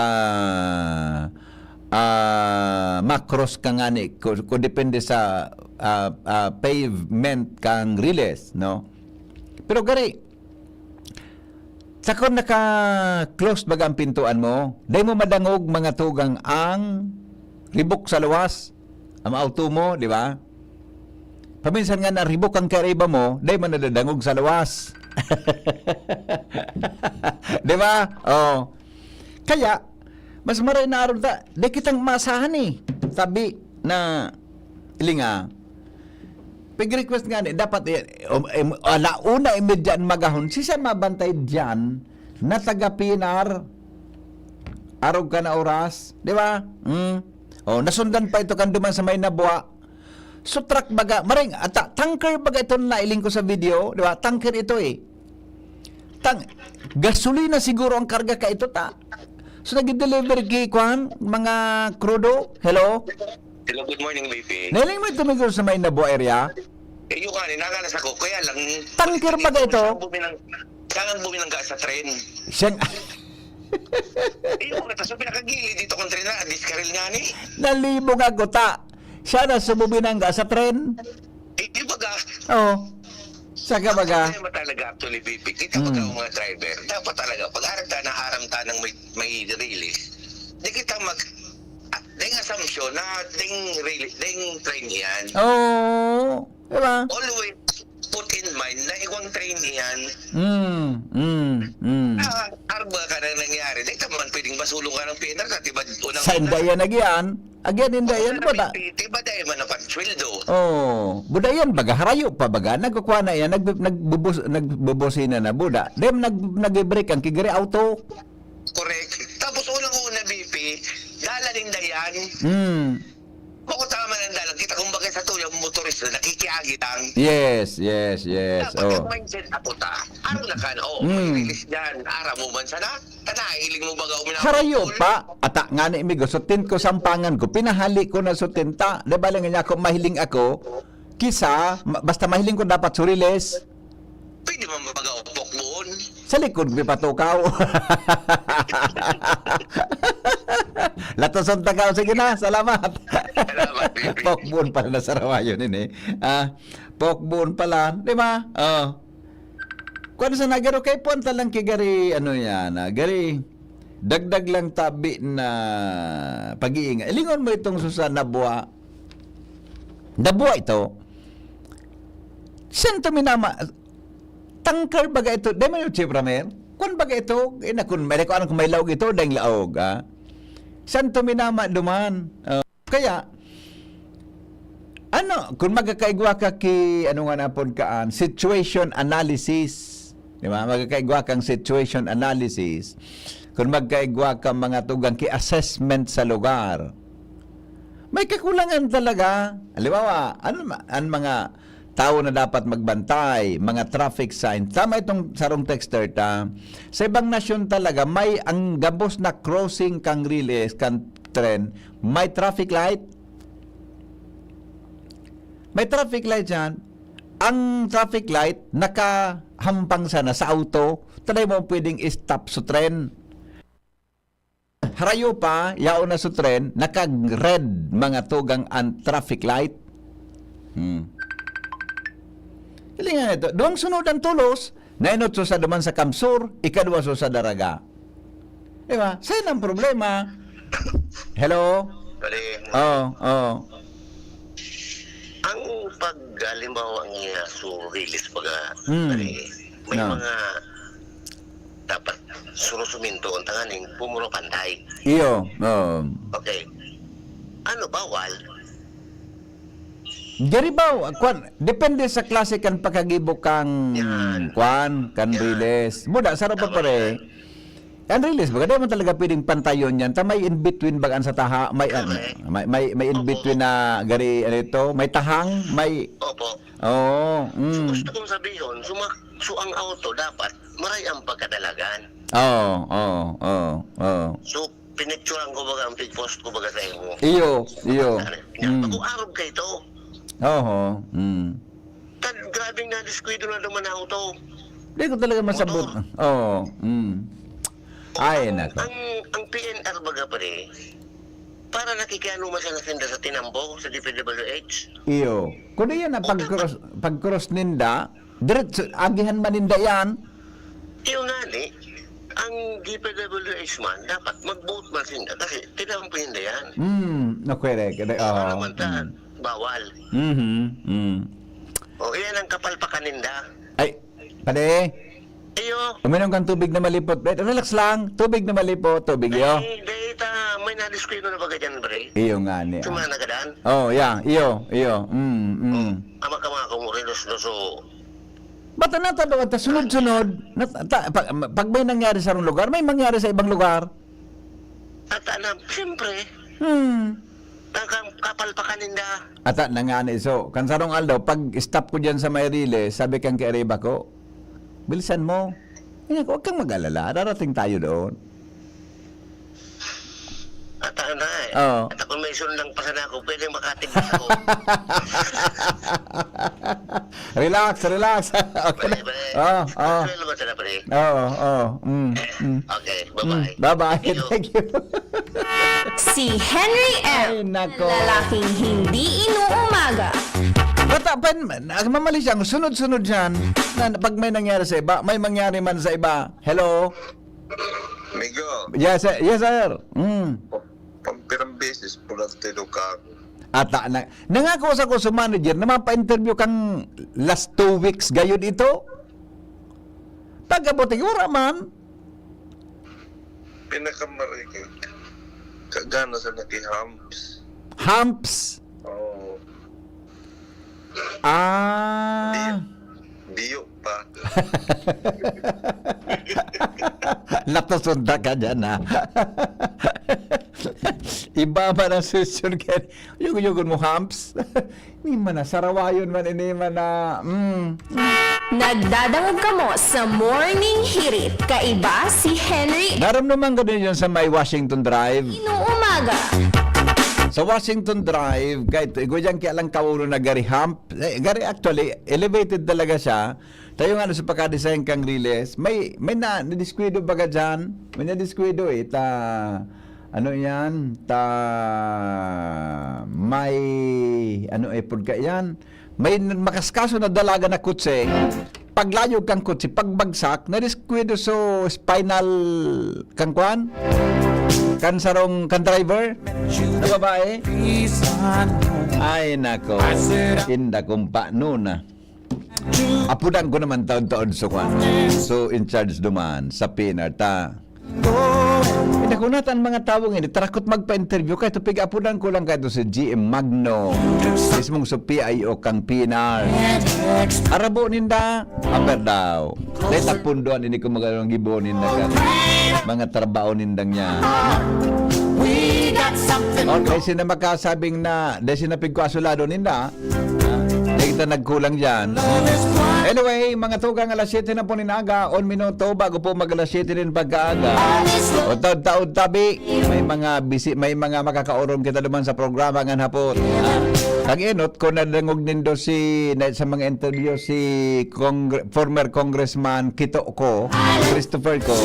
Macross ka nga ni. Kung depende sa pavement kang release, no? Pero gari, sa kung naka-close baga ang pintuan mo, dahil mo madangog mga tugang ang ribok sa luwas. Ang auto mo, di ba? Paminsan nga naribok ang kariba mo, dahil mo nadadangog sa luwas. Di ba? Kaya, mas maray na aron ta, di kitang masahan Sabi na, ilinga, pag-request nga dapat, alauna imedyan magahon, siya mabantay dyan, na taga-pinar, arog ka na oras, di ba? Nasundan pa ito kan duman sa may nabuwa. So truck baga, maring, tanker baga ito na iling ko sa video, di ba? Tanker ito gasolina siguro ang karga ka ito ta. So nag-deliver kay Kwan, mga krudo. Hello? Hello, good morning, BP. Nailing mo tumigil sa may Nabo area? Yung kanin, nagalas ako. Kaya lang... Tangker ba ito? Kailangan buminangga sa tren. Siyang... Yung so pinakagili dito kung tren na, diskaril nga ni. Nalibog ako ta. Siya na sumubinangga sa tren. Di ba ga? Oo. Saka baga. Problema talaga actually, BP. Kita baga ang mga driver. Dapat talaga, pag aram ta ng may release, di kita ding assumption na ding train yan. Oo. Diba? Always put in mind na iwang train yan. Arba ka na nangyari. Di man pwedeng masulong ka ng PNR na, diba? Sa indayan nagyan. Again, indayan ba da? Diba dahil man ang pansweldo? Oh, budayan baga harayo pa baga nagkukuha na yan nagbubusina na buda. Dem nag-break ang kigiri auto. Correct. Tapos unang-una, BP, dalanin na yan. Bako tama ng dalang. Kita kung bakit sa tuyang motorista, nakikiagitang. Yes. Dapat yung mindset ako ta. Araw na ka na, release dyan. Araw mo man sana. Tanahiling mo baga uminang. Harayo pa. Ata nga ni imigo, sutin ko sampangan ko. Pinahali ko na sutin ta. Diba lang nga ako, mahiling ako. Kisa, basta mahiling ko dapat suriles. Pwede mo baga upok doon. Sa likod, may patukaw. Latoson tagaw. Sige na, salamat. Salamat, baby. Pokbun pala na Sarawayo nini. Pokbun pala. Di ba? Kung sa nagaro kay punta lang kigari, ano yan, gari, dagdag lang tabi na pag-iingat. Ilingon mo itong susan na buwa. Nabuwa ito. Saan ito minama? Tangkar baga ito. Di man yung Chief Ramer? Kung baga ito, kun may ko anong kung may laog ito, dahil laog. Saan ito minama duman? Kaya, ano, kung magkakaigwa ka ano nga napon kaan, situation analysis. Di ba? Magkakaigwa kang situation analysis. Kung magkaigwa ka mga tugang assessment sa lugar. May kakulangan talaga. Halimbawa, ano mga tao na dapat magbantay, mga traffic signs. Tama itong sarong texter ta. Sa ibang nasyon talaga, may ang gabos na crossing kang relays, kang tren, may traffic light. May traffic light yan. Ang traffic light, nakahampang sana sa auto. Talay mo pwedeng stop sa tren. Harayo pa, yao na sa tren, naka-red mga tugang ang traffic light. Hilingan ito. Doong sunod ang tulos, nainot so sa duman sa Kamsur, ikadwa so sa Daraga. Diba? Saan ang problema? Hello? Ang pag-alimbawa ang release baga, may mga dapat surusuminto ang tanganing pumuro pantay. Iyo. Okay. Ano bawal? Garibaw, depende sa klase kan pagkagibok kang kan release. Muda, sarap pa pare. Ang release, baga, di mo talaga pwedeng pantayon yan. May in-between bagaan sa taha, may in-between na gari, may tahang, may... Opo. Oo. So, gusto kong sabihin, so ang auto dapat maray ang pagkadalagan. Oo. So, pinicturean ko baga, ang pig-post ko baga sa iyo. Iyo. Pag-uarog ka ito. Oo. Grabing na-disquido na naman ang auto. Hindi ko talaga masabot. Oo. Ay, nako. Ang PNR baga pare, para nakikiano masanasinda sa tinambo, sa DPWH. Iyo. Kung yan na pag-cross ninda, diretso, agihan maninda yan. Iyo nga ni, ang DPWH man, dapat mag-vote man sinda kasi tinambo hindi yan. Nakwere. Para naman bawal. O, iyan ang kapalpakan ninda. Ay, pare. Iyo. Uminom kang tubig na malipot. Relax lang. Tubig na malipot. Tubig, iyo. May na-disquido na baga dyan, bre. Iyo nga ni. Sumana ka daan? Iyo. Ama ka mga kumurelos-loso. Ba't natanong at sunod-sunod? Pag may nangyari sa lugar, may mangyari sa ibang lugar. At siyempre, kapalpakan ninda. Ata na nga ni so, kansarong Aldo, pag stop ko dyan sa Mayrile, sabi kang kay Reba ko, bilisan mo. Huwag kang mag-alala, darating tayo doon. ano na eh. Oo. At ako may lang pa sana ako, pwede makatigil ako. Relax. Okay na. Oo. Pwede ba sana pare? Oo. Okay, bye-bye. Bye-bye. Thank you. Si Henry Ay, M. nako. Lalaking hindi inuumaga. Bata, mamali siyang sunod-sunod yan. Pag may nangyari sa iba, may mangyari man sa iba. Hello? Migo, Yes, sir. pampirang beses pulatero ka ako. At nangako sa ko sa manager na mapa-interview kang last 2 weeks gayon ito. Pag-abuting ura man. Pinakamarigay. Kagana sa naki-humps. Humps. Oo. Diyo pa. Natusunda ka dyan, ha? Iba ba na session ka? Yung mo humps? Hindi man na, sarawayon man, hindi man na, Nagdadangog ka mo sa Morning Hirit. Kaiba si Henry Naramdaman ko din yun sa may Washington Drive. inuumaga. Sa Washington Drive, kahit guyan kaya lang kaulo na gari hump. Gari actually, elevated talaga siya. Tayo nga sa pagka-design kang riles, may na-disquido baga dyan. May na-disquido eh. Ano yan? May, pagka yan. May makaskaso na dalaga na kutse. Paglayo kang kutse, pagbagsak, na-disquido so spinal kang kwan? Kan sarong kan driver na babae. Ay nako, inda kumpa nuna. Apudan ko naman taon-taon so kwan. So in charge duman sa PNR ta. Pinakunatan mga tawong ini tarakot magpa-interview kay tupig apudan ko lang kay si GM Magno. Mismong sa PIO kang PNR. Arabo ninda, aber daw. Dahil tapunduan ini ko magalong gibonin na kan. Mga trabaho nindang niya. Okay, sina makasabing na dahil sinapig ko asulado ninda. Dahil kita nagkulang dyan. Anyway, mga tugang alas 7 na po ninaga, 1 minuto bago po mag alas 7 din pagkaaga. O taod tabi, may mga makakaurom kita naman sa programa ng hapon. Ang inot ko nadangog nindo sa mga interview si former Congressman Kito ko, Christopher ko.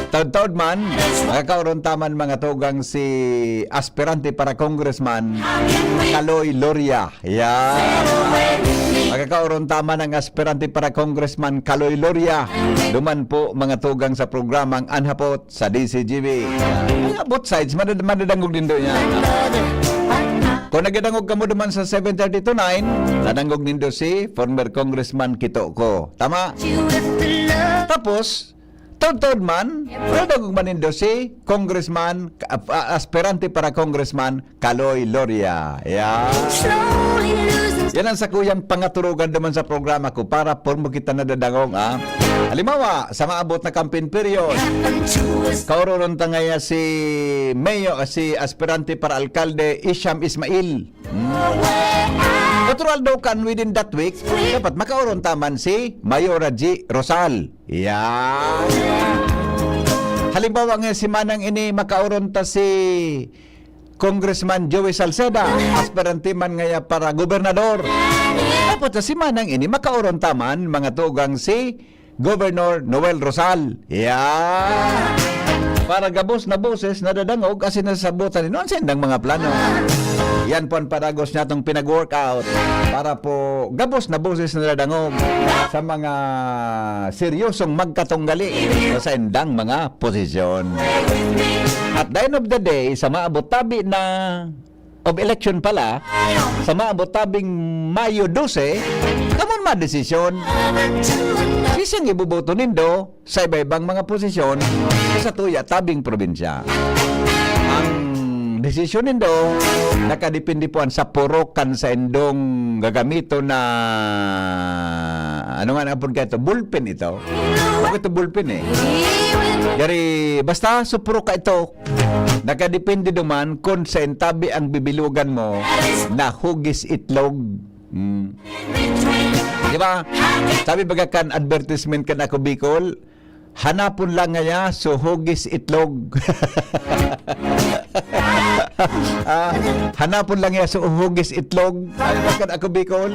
Taod man, makakauron taman mga tugang si aspirante para Congressman Kaloy Loria. Yeah. Magkakauron tama ng aspirante para Congressman Kaloy Loria. Duman po mga tugang sa programang Anhapot sa DCGB. Both sides, madadangog din doon yan. Kung nagadangog ka mo duman sa 7:30 to 9, nadangog nindo si former Congressman Kito ko. Tama? Tapos, taod man, nadangog man nindo si Congressman, aspirante para Congressman Kaloy Loria. Yeah. Yan ang sakuyang pangaturugan naman sa programa ko para pormo kita nadadangog, ha? Halimbawa, sa maabot na campaign period, kauroron tangaya si aspirante para alkalde Isham Ismail. Natural daw kan within that week, dapat makauron taman si Mayora G. Rosal. Yan. Halimbawa nga si Manang ini makauron ta si Congressman Joey Salceda, aspirante man ngaya para gobernador. Tapos si Manang ini makauron taman mga tugang si Governor Noel Rosal. Yeah. Para gabos na boses nadadangog kasi nasasabutan ni noon sindang mga plano. Yan po ang paragos niya itong pinag-workout para po gabos na boses nadadangog sa mga seryosong magkatunggali sa indang mga posisyon. At the end of the day, sa maabot tabi na of election pala, sa maabot tabing Mayo 12, kamon madesisyon. Sisang ibuboto nindo sa iba-ibang mga posisyon sa tuya tabing probinsya. Ang desisyon nindo nakadepende po sa porokan sa indong gagamito na ano nga napon ka ito? Bullpen ito. Huwag ito bullpen eh. Dari basta supuro ka ito. Nakadepende duman kung sa entabi ang bibilugan mo na hugis itlog. Di ba? Sabi baga kan advertisement kan ako Bicol, hanapon lang ngaya so hugis itlog. Hanapon lang ya so hugis itlog. Ay bakit ako Bicol?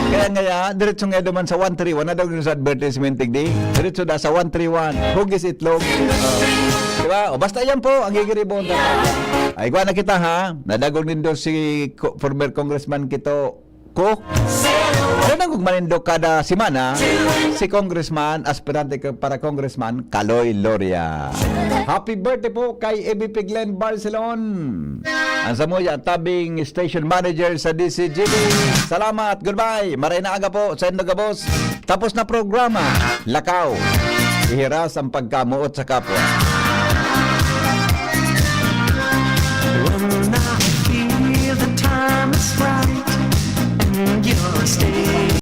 Kaya ngaya diretso nga duman sa 131 na daw sa advertisement tigdi. Diretso da sa 131 hugis itlog. Diba? O basta yan po ang gigiribon. Ay gwa na kita ha. Nadagog nindo si former congressman kito ko. Ano nang manindo kada semana si congressman, aspirante para congressman, Kaloy Loria. Happy birthday po kay ABP Glenn Barcelon. Ang samuya, tabing station manager sa DCGB. Salamat, goodbye. Maray na aga po sa Indogabos. Tapos na programa. Lakaw. Ihiras ang pagkamuot sa kapwa. When I feel the time is right and you're staying